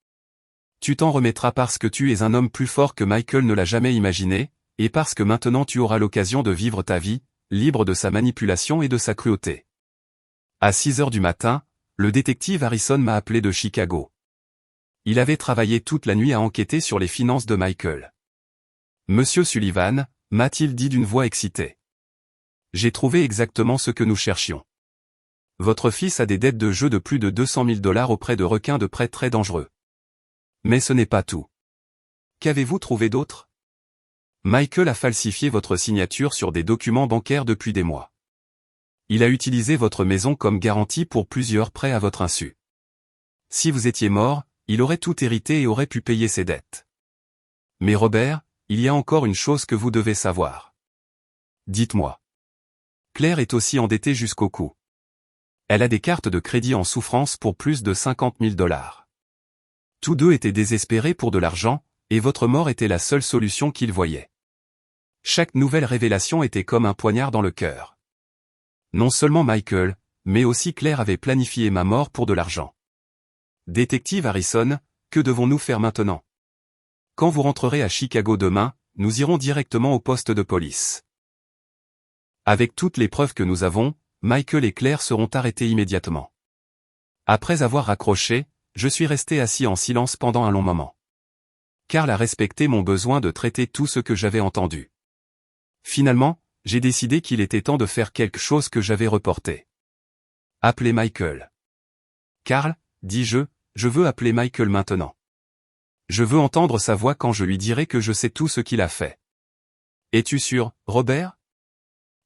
Tu t'en remettras parce que tu es un homme plus fort que Michael ne l'a jamais imaginé, et parce que maintenant tu auras l'occasion de vivre ta vie, libre de sa manipulation et de sa cruauté. À 6 heures du matin, le détective Harrison m'a appelé de Chicago. Il avait travaillé toute la nuit à enquêter sur les finances de Michael. Monsieur Sullivan, m'a-t-il dit d'une voix excitée. J'ai trouvé exactement ce que nous cherchions. Votre fils a des dettes de jeu de plus de 200 000 $ auprès de requins de prêt très dangereux. Mais ce n'est pas tout. Qu'avez-vous trouvé d'autre? Michael a falsifié votre signature sur des documents bancaires depuis des mois. Il a utilisé votre maison comme garantie pour plusieurs prêts à votre insu. Si vous étiez mort, il aurait tout hérité et aurait pu payer ses dettes. Mais Robert, il y a encore une chose que vous devez savoir. Dites-moi. Claire est aussi endettée jusqu'au cou. Elle a des cartes de crédit en souffrance pour plus de 50 000 $. Tous deux étaient désespérés pour de l'argent, et votre mort était la seule solution qu'ils voyaient. Chaque nouvelle révélation était comme un poignard dans le cœur. Non seulement Michael, mais aussi Claire avait planifié ma mort pour de l'argent. Détective Harrison, que devons-nous faire maintenant? Quand vous rentrerez à Chicago demain, nous irons directement au poste de police. Avec toutes les preuves que nous avons, Michael et Claire seront arrêtés immédiatement. Après avoir raccroché, je suis resté assis en silence pendant un long moment. Carl a respecté mon besoin de traiter tout ce que j'avais entendu. Finalement, j'ai décidé qu'il était temps de faire quelque chose que j'avais reporté. Appelez Michael. Carl, dis-je, je veux appeler Michael maintenant. Je veux entendre sa voix quand je lui dirai que je sais tout ce qu'il a fait. Es-tu sûr, Robert?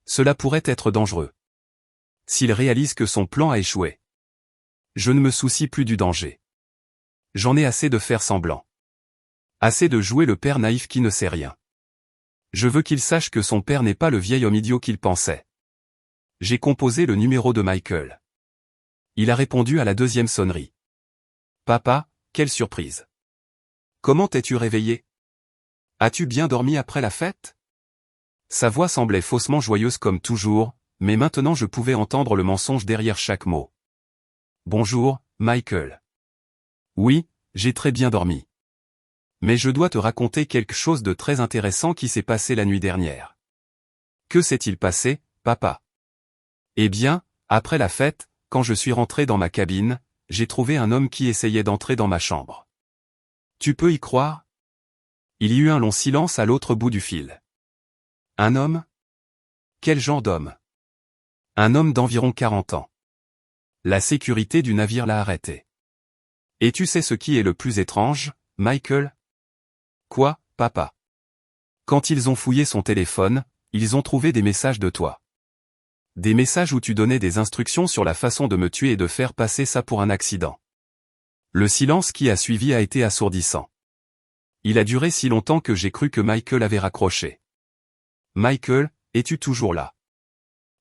Cela pourrait être dangereux. S'il réalise que son plan a échoué. Je ne me soucie plus du danger. J'en ai assez de faire semblant. Assez de jouer le père naïf qui ne sait rien. Je veux qu'il sache que son père n'est pas le vieil homme idiot qu'il pensait. J'ai composé le numéro de Michael. Il a répondu à la deuxième sonnerie. Papa, quelle surprise. Comment t'es-tu réveillé? As-tu bien dormi après la fête? Sa voix semblait faussement joyeuse comme toujours, mais maintenant je pouvais entendre le mensonge derrière chaque mot. Bonjour, Michael. Oui, j'ai très bien dormi. Mais je dois te raconter quelque chose de très intéressant qui s'est passé la nuit dernière. Que s'est-il passé, papa? Eh bien, après la fête, quand je suis rentré dans ma cabine, j'ai trouvé un homme qui essayait d'entrer dans ma chambre. Tu peux y croire? Il y eut un long silence à l'autre bout du fil. Un homme? Quel genre d'homme? Un homme d'environ 40 ans. La sécurité du navire l'a arrêté. Et tu sais ce qui est le plus étrange, Michael? Quoi, papa? Quand ils ont fouillé son téléphone, ils ont trouvé des messages de toi. Des messages où tu donnais des instructions sur la façon de me tuer et de faire passer ça pour un accident. Le silence qui a suivi a été assourdissant. Il a duré si longtemps que j'ai cru que Michael avait raccroché. Michael, es-tu toujours là?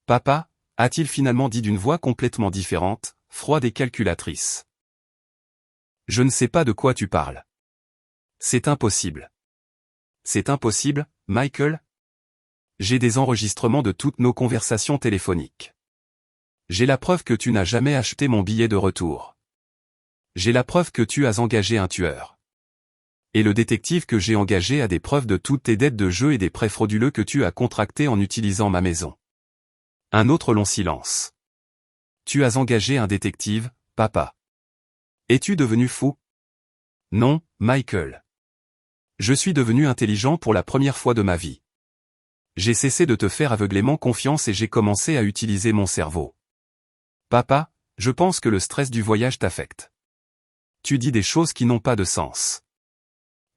Papa, a-t-il finalement dit d'une voix complètement différente, froide et calculatrice. Je ne sais pas de quoi tu parles. C'est impossible. C'est impossible, Michael? J'ai des enregistrements de toutes nos conversations téléphoniques. J'ai la preuve que tu n'as jamais acheté mon billet de retour. J'ai la preuve que tu as engagé un tueur. Et le détective que j'ai engagé a des preuves de toutes tes dettes de jeu et des prêts frauduleux que tu as contractés en utilisant ma maison. Un autre long silence. Tu as engagé un détective, papa. Es-tu devenu fou? Non, Michael. Je suis devenu intelligent pour la première fois de ma vie. J'ai cessé de te faire aveuglément confiance et j'ai commencé à utiliser mon cerveau. Papa, je pense que le stress du voyage t'affecte. Tu dis des choses qui n'ont pas de sens.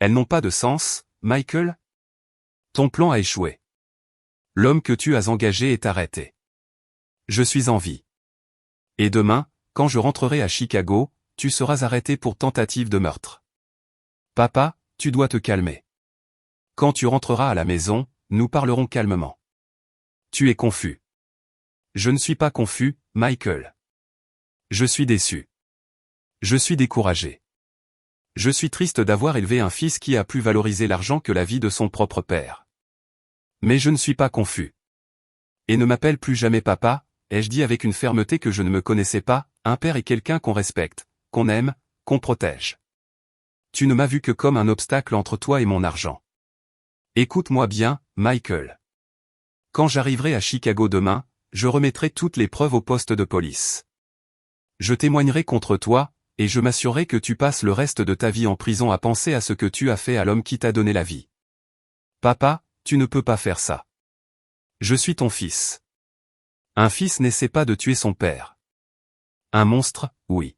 Elles n'ont pas de sens, Michael? Ton plan a échoué. L'homme que tu as engagé est arrêté. Je suis en vie. Et demain, quand je rentrerai à Chicago, tu seras arrêté pour tentative de meurtre. Papa, tu dois te calmer. Quand tu rentreras à la maison, nous parlerons calmement. Tu es confus. Je ne suis pas confus, Michael. Je suis déçu. Je suis découragé. Je suis triste d'avoir élevé un fils qui a plus valorisé l'argent que la vie de son propre père. Mais je ne suis pas confus. Et ne m'appelle plus jamais papa, ai-je dit avec une fermeté que je ne me connaissais pas. Un père est quelqu'un qu'on respecte, qu'on aime, qu'on protège. Tu ne m'as vu que comme un obstacle entre toi et mon argent. Écoute-moi bien, Michael. Quand j'arriverai à Chicago demain, je remettrai toutes les preuves au poste de police. Je témoignerai contre toi, et je m'assurerai que tu passes le reste de ta vie en prison à penser à ce que tu as fait à l'homme qui t'a donné la vie. Papa, tu ne peux pas faire ça. Je suis ton fils. Un fils n'essaie pas de tuer son père. Un monstre, oui.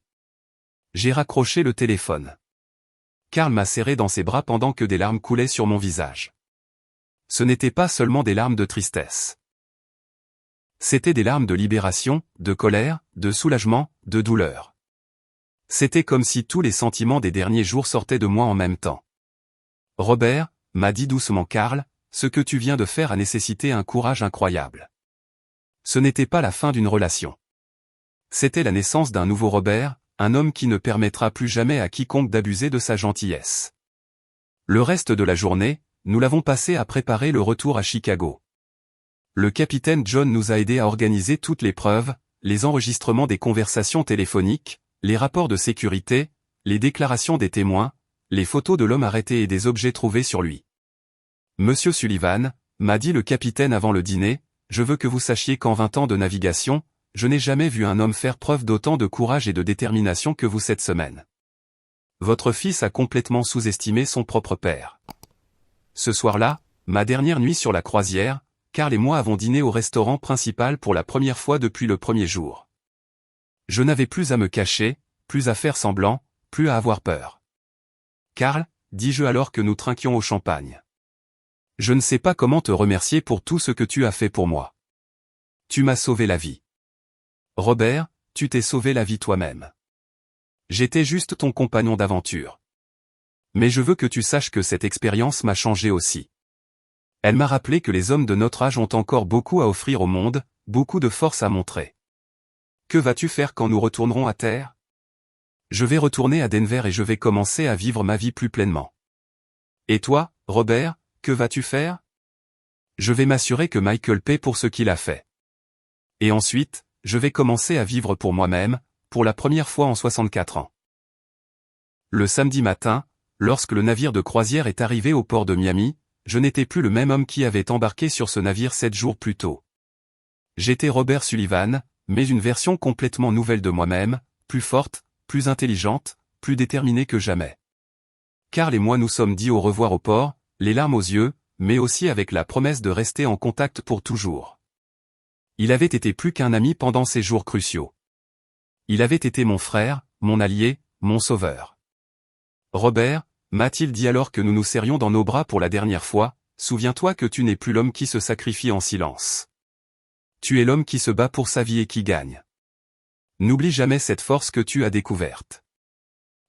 J'ai raccroché le téléphone. Karl m'a serré dans ses bras pendant que des larmes coulaient sur mon visage. Ce n'étaient pas seulement des larmes de tristesse. C'étaient des larmes de libération, de colère, de soulagement, de douleur. C'était comme si tous les sentiments des derniers jours sortaient de moi en même temps. Robert, m'a dit doucement Karl, ce que tu viens de faire a nécessité un courage incroyable. Ce n'était pas la fin d'une relation. C'était la naissance d'un nouveau Robert, un homme qui ne permettra plus jamais à quiconque d'abuser de sa gentillesse. Le reste de la journée, nous l'avons passé à préparer le retour à Chicago. Le capitaine John nous a aidés à organiser toutes les preuves, les enregistrements des conversations téléphoniques, les rapports de sécurité, les déclarations des témoins, les photos de l'homme arrêté et des objets trouvés sur lui. Monsieur Sullivan, m'a dit le capitaine avant le dîner, je veux que vous sachiez qu'en 20 ans de navigation, je n'ai jamais vu un homme faire preuve d'autant de courage et de détermination que vous cette semaine. Votre fils a complètement sous-estimé son propre père. Ce soir-là, ma dernière nuit sur la croisière, Karl et moi avons dîné au restaurant principal pour la première fois depuis le premier jour. Je n'avais plus à me cacher, plus à faire semblant, plus à avoir peur. Karl, dis-je alors que nous trinquions au champagne. Je ne sais pas comment te remercier pour tout ce que tu as fait pour moi. Tu m'as sauvé la vie. Robert, tu t'es sauvé la vie toi-même. J'étais juste ton compagnon d'aventure. Mais je veux que tu saches que cette expérience m'a changé aussi. Elle m'a rappelé que les hommes de notre âge ont encore beaucoup à offrir au monde, beaucoup de force à montrer. Que vas-tu faire quand nous retournerons à terre? Je vais retourner à Denver et je vais commencer à vivre ma vie plus pleinement. Et toi, Robert, que vas-tu faire? Je vais m'assurer que Michael paie pour ce qu'il a fait. Et ensuite, je vais commencer à vivre pour moi-même, pour la première fois en 64 ans. Le samedi matin, lorsque le navire de croisière est arrivé au port de Miami, je n'étais plus le même homme qui avait embarqué sur ce navire 7 jours plus tôt. J'étais Robert Sullivan, mais une version complètement nouvelle de moi-même, plus forte, plus intelligente, plus déterminée que jamais. Karl et moi nous sommes dit au revoir au port, les larmes aux yeux, mais aussi avec la promesse de rester en contact pour toujours. Il avait été plus qu'un ami pendant ces jours cruciaux. Il avait été mon frère, mon allié, mon sauveur. Robert, m'a-t-il dit alors que nous nous serrions dans nos bras pour la dernière fois, souviens-toi que tu n'es plus l'homme qui se sacrifie en silence. Tu es l'homme qui se bat pour sa vie et qui gagne. N'oublie jamais cette force que tu as découverte.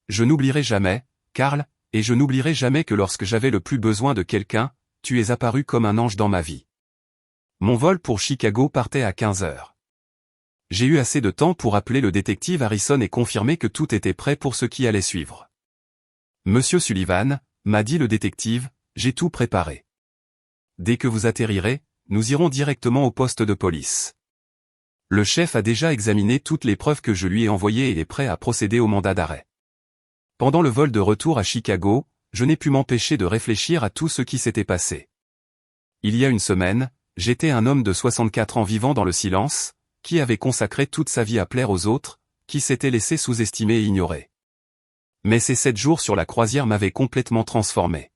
Je n'oublierai jamais, Karl, et je n'oublierai jamais que lorsque j'avais le plus besoin de quelqu'un, tu es apparu comme un ange dans ma vie. Mon vol pour Chicago partait à 15 heures. J'ai eu assez de temps pour appeler le détective Harrison et confirmer que tout était prêt pour ce qui allait suivre. Monsieur Sullivan, m'a dit le détective, j'ai tout préparé. Dès que vous atterrirez, nous irons directement au poste de police. Le chef a déjà examiné toutes les preuves que je lui ai envoyées et est prêt à procéder au mandat d'arrêt. Pendant le vol de retour à Chicago, je n'ai pu m'empêcher de réfléchir à tout ce qui s'était passé. Il y a une semaine, j'étais un homme de 64 ans vivant dans le silence, qui avait consacré toute sa vie à plaire aux autres, qui s'était laissé sous-estimer et ignorer. Mais ces 7 jours sur la croisière m'avaient complètement transformé.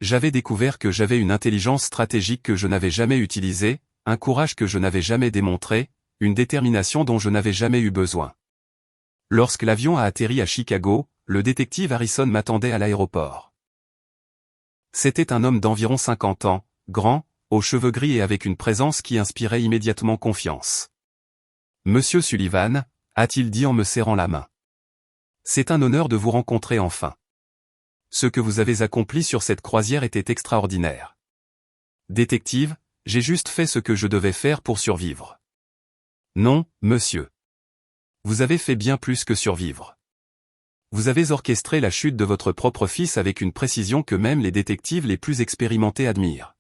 J'avais découvert que j'avais une intelligence stratégique que je n'avais jamais utilisée, un courage que je n'avais jamais démontré, une détermination dont je n'avais jamais eu besoin. Lorsque l'avion a atterri à Chicago, le détective Harrison m'attendait à l'aéroport. C'était un homme d'environ 50 ans, grand, aux cheveux gris et avec une présence qui inspirait immédiatement confiance. Monsieur Sullivan, a-t-il dit en me serrant la main. C'est un honneur de vous rencontrer enfin. Ce que vous avez accompli sur cette croisière était extraordinaire. Détective, j'ai juste fait ce que je devais faire pour survivre. Non, monsieur. Vous avez fait bien plus que survivre. Vous avez orchestré la chute de votre propre fils avec une précision que même les détectives les plus expérimentés admirent.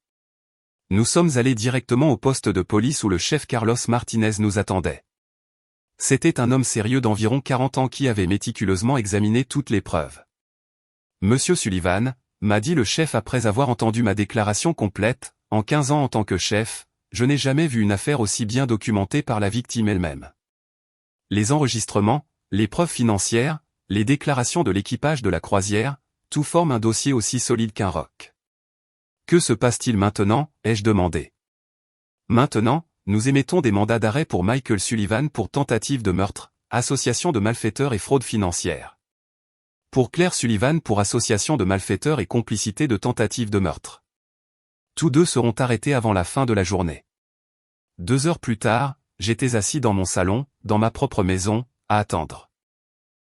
Nous sommes allés directement au poste de police où le chef Carlos Martinez nous attendait. C'était un homme sérieux d'environ 40 ans qui avait méticuleusement examiné toutes les preuves. Monsieur Sullivan, m'a dit le chef après avoir entendu ma déclaration complète, en 15 ans en tant que chef, je n'ai jamais vu une affaire aussi bien documentée par la victime elle-même. Les enregistrements, les preuves financières, les déclarations de l'équipage de la croisière, tout forme un dossier aussi solide qu'un roc. Que se passe-t-il maintenant, ai-je demandé. Maintenant, nous émettons des mandats d'arrêt pour Michael Sullivan pour tentative de meurtre, association de malfaiteurs et fraude financière. Pour Claire Sullivan pour association de malfaiteurs et complicité de tentative de meurtre. Tous deux seront arrêtés avant la fin de la journée. 2 heures plus tard, j'étais assis dans mon salon, dans ma propre maison, à attendre.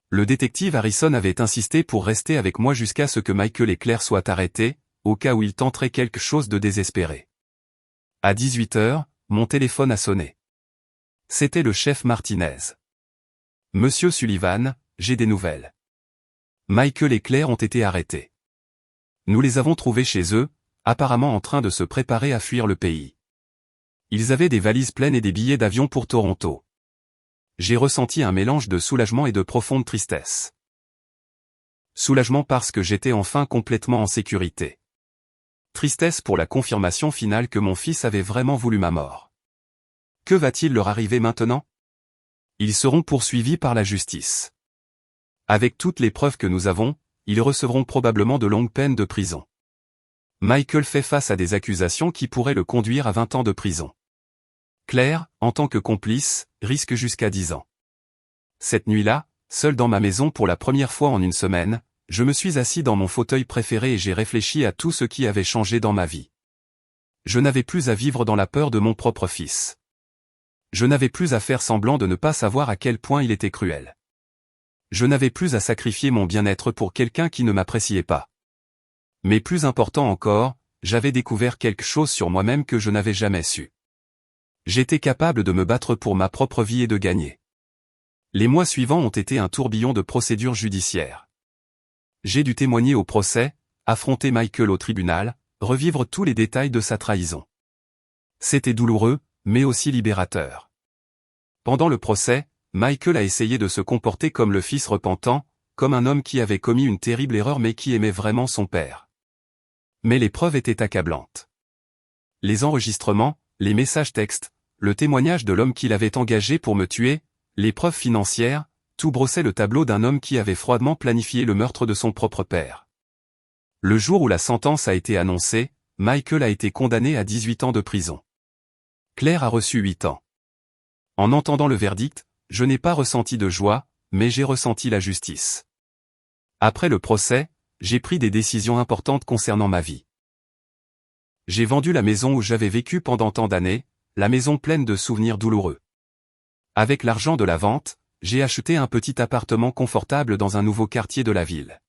Le détective Harrison avait insisté pour rester avec moi jusqu'à ce que Michael et Claire soient arrêtés, au cas où ils tenteraient quelque chose de désespéré. À 18 heures, mon téléphone a sonné. C'était le chef Martinez. Monsieur Sullivan, j'ai des nouvelles. Michael et Claire ont été arrêtés. Nous les avons trouvés chez eux, apparemment en train de se préparer à fuir le pays. Ils avaient des valises pleines et des billets d'avion pour Toronto. J'ai ressenti un mélange de soulagement et de profonde tristesse. Soulagement parce que j'étais enfin complètement en sécurité. Tristesse pour la confirmation finale que mon fils avait vraiment voulu ma mort. Que va-t-il leur arriver maintenant? Ils seront poursuivis par la justice. Avec toutes les preuves que nous avons, ils recevront probablement de longues peines de prison. Michael fait face à des accusations qui pourraient le conduire à 20 ans de prison. Claire, en tant que complice, risque jusqu'à 10 ans. Cette nuit-là, seul dans ma maison pour la première fois en une semaine, je me suis assis dans mon fauteuil préféré et j'ai réfléchi à tout ce qui avait changé dans ma vie. Je n'avais plus à vivre dans la peur de mon propre fils. Je n'avais plus à faire semblant de ne pas savoir à quel point il était cruel. Je n'avais plus à sacrifier mon bien-être pour quelqu'un qui ne m'appréciait pas. Mais plus important encore, j'avais découvert quelque chose sur moi-même que je n'avais jamais su. J'étais capable de me battre pour ma propre vie et de gagner. Les mois suivants ont été un tourbillon de procédures judiciaires. J'ai dû témoigner au procès, affronter Michael au tribunal, revivre tous les détails de sa trahison. C'était douloureux, mais aussi libérateur. Pendant le procès, Michael a essayé de se comporter comme le fils repentant, comme un homme qui avait commis une terrible erreur mais qui aimait vraiment son père. Mais les preuves étaient accablantes. Les enregistrements, les messages textes, le témoignage de l'homme qui l'avait engagé pour me tuer, les preuves financières, tout brossait le tableau d'un homme qui avait froidement planifié le meurtre de son propre père. Le jour où la sentence a été annoncée, Michael a été condamné à 18 ans de prison. Claire a reçu 8 ans. En entendant le verdict, je n'ai pas ressenti de joie, mais j'ai ressenti la justice. Après le procès, j'ai pris des décisions importantes concernant ma vie. J'ai vendu la maison où j'avais vécu pendant tant d'années, la maison pleine de souvenirs douloureux. Avec l'argent de la vente, j'ai acheté un petit appartement confortable dans un nouveau quartier de la ville.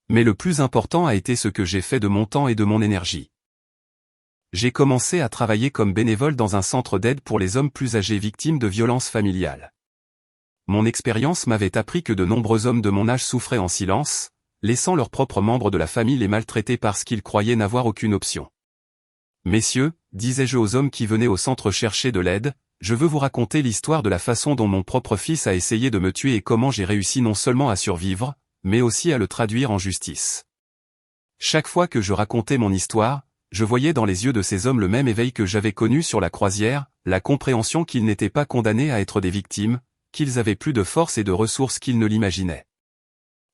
Mais le plus important a été ce que j'ai fait de mon temps et de mon énergie. J'ai commencé à travailler comme bénévole dans un centre d'aide pour les hommes plus âgés victimes de violences familiales. Mon expérience m'avait appris que de nombreux hommes de mon âge souffraient en silence, laissant leurs propres membres de la famille les maltraiter parce qu'ils croyaient n'avoir aucune option. Messieurs, disais-je aux hommes qui venaient au centre chercher de l'aide, je veux vous raconter l'histoire de la façon dont mon propre fils a essayé de me tuer et comment j'ai réussi non seulement à survivre, mais aussi à le traduire en justice. Chaque fois que je racontais mon histoire, je voyais dans les yeux de ces hommes le même éveil que j'avais connu sur la croisière, la compréhension qu'ils n'étaient pas condamnés à être des victimes, qu'ils avaient plus de force et de ressources qu'ils ne l'imaginaient.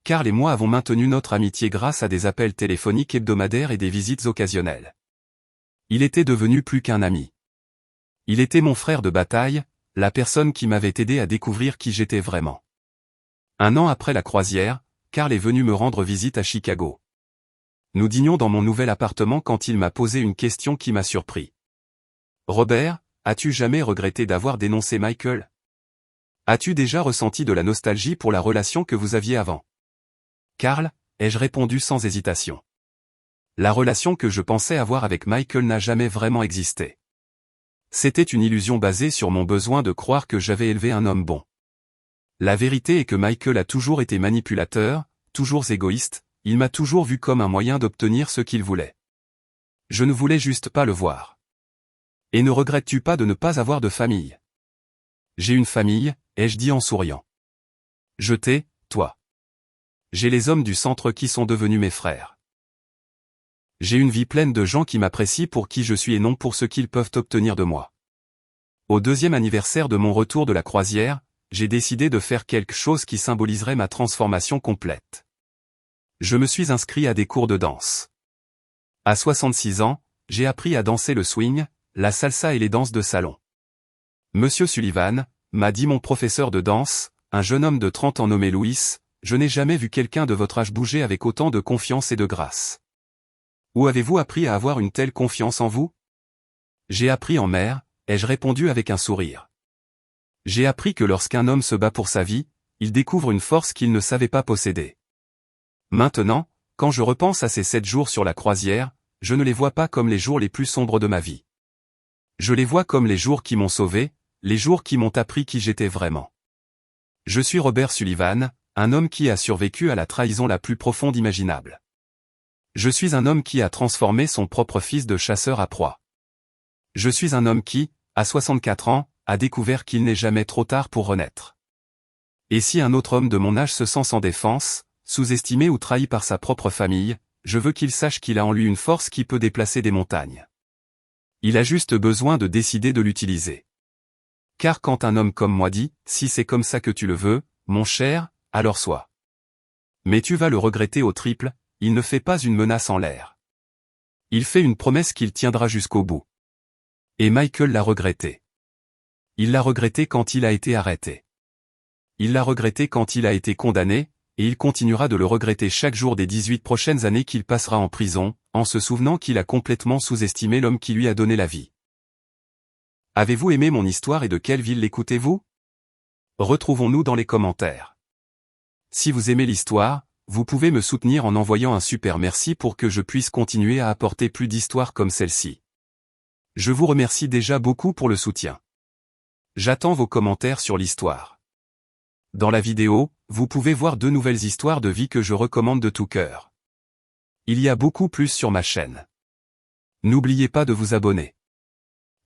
Carl et moi avons maintenu notre amitié grâce à des appels téléphoniques hebdomadaires et des visites occasionnelles. Il était devenu plus qu'un ami. Il était mon frère de bataille, la personne qui m'avait aidé à découvrir qui j'étais vraiment. 1 an après la croisière, Carl est venu me rendre visite à Chicago. Nous dînions dans mon nouvel appartement quand il m'a posé une question qui m'a surpris. « Robert, as-tu jamais regretté d'avoir dénoncé Michael? As-tu déjà ressenti de la nostalgie pour la relation que vous aviez avant ?» Carl, ai-je répondu sans hésitation. La relation que je pensais avoir avec Michael n'a jamais vraiment existé. C'était une illusion basée sur mon besoin de croire que j'avais élevé un homme bon. La vérité est que Michael a toujours été manipulateur, toujours égoïste, il m'a toujours vu comme un moyen d'obtenir ce qu'il voulait. Je ne voulais juste pas le voir. Et ne regrettes-tu pas de ne pas avoir de famille? J'ai une famille, ai-je dit en souriant. Je t'ai, toi. J'ai les hommes du centre qui sont devenus mes frères. J'ai une vie pleine de gens qui m'apprécient pour qui je suis et non pour ce qu'ils peuvent obtenir de moi. Au 2e anniversaire de mon retour de la croisière, j'ai décidé de faire quelque chose qui symboliserait ma transformation complète. Je me suis inscrit à des cours de danse. À 66 ans, j'ai appris à danser le swing, la salsa et les danses de salon. Monsieur Sullivan, m'a dit mon professeur de danse, un jeune homme de 30 ans nommé Louis, je n'ai jamais vu quelqu'un de votre âge bouger avec autant de confiance et de grâce. Où avez-vous appris à avoir une telle confiance en vous? J'ai appris en mer, ai-je répondu avec un sourire. J'ai appris que lorsqu'un homme se bat pour sa vie, il découvre une force qu'il ne savait pas posséder. Maintenant, quand je repense à ces 7 jours sur la croisière, je ne les vois pas comme les jours les plus sombres de ma vie. Je les vois comme les jours qui m'ont sauvé, les jours qui m'ont appris qui j'étais vraiment. Je suis Robert Sullivan, un homme qui a survécu à la trahison la plus profonde imaginable. Je suis un homme qui a transformé son propre fils de chasseur à proie. Je suis un homme qui, à 64 ans, a découvert qu'il n'est jamais trop tard pour renaître. Et si un autre homme de mon âge se sent sans défense, sous-estimé ou trahi par sa propre famille, je veux qu'il sache qu'il a en lui une force qui peut déplacer des montagnes. Il a juste besoin de décider de l'utiliser. Car quand un homme comme moi dit, si c'est comme ça que tu le veux, mon cher, alors sois. Mais tu vas le regretter au triple, il ne fait pas une menace en l'air. Il fait une promesse qu'il tiendra jusqu'au bout. Et Michael l'a regretté. Il l'a regretté quand il a été arrêté. Il l'a regretté quand il a été condamné, et il continuera de le regretter chaque jour des 18 prochaines années qu'il passera en prison, en se souvenant qu'il a complètement sous-estimé l'homme qui lui a donné la vie. Avez-vous aimé mon histoire et de quelle ville l'écoutez-vous? Retrouvons-nous dans les commentaires. Si vous aimez l'histoire, vous pouvez me soutenir en envoyant un super merci pour que je puisse continuer à apporter plus d'histoires comme celle-ci. Je vous remercie déjà beaucoup pour le soutien. J'attends vos commentaires sur l'histoire. Dans la vidéo, vous pouvez voir 2 nouvelles histoires de vie que je recommande de tout cœur. Il y a beaucoup plus sur ma chaîne. N'oubliez pas de vous abonner.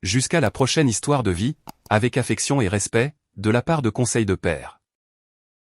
Jusqu'à la prochaine histoire de vie, avec affection et respect, de la part de Conseil de Père.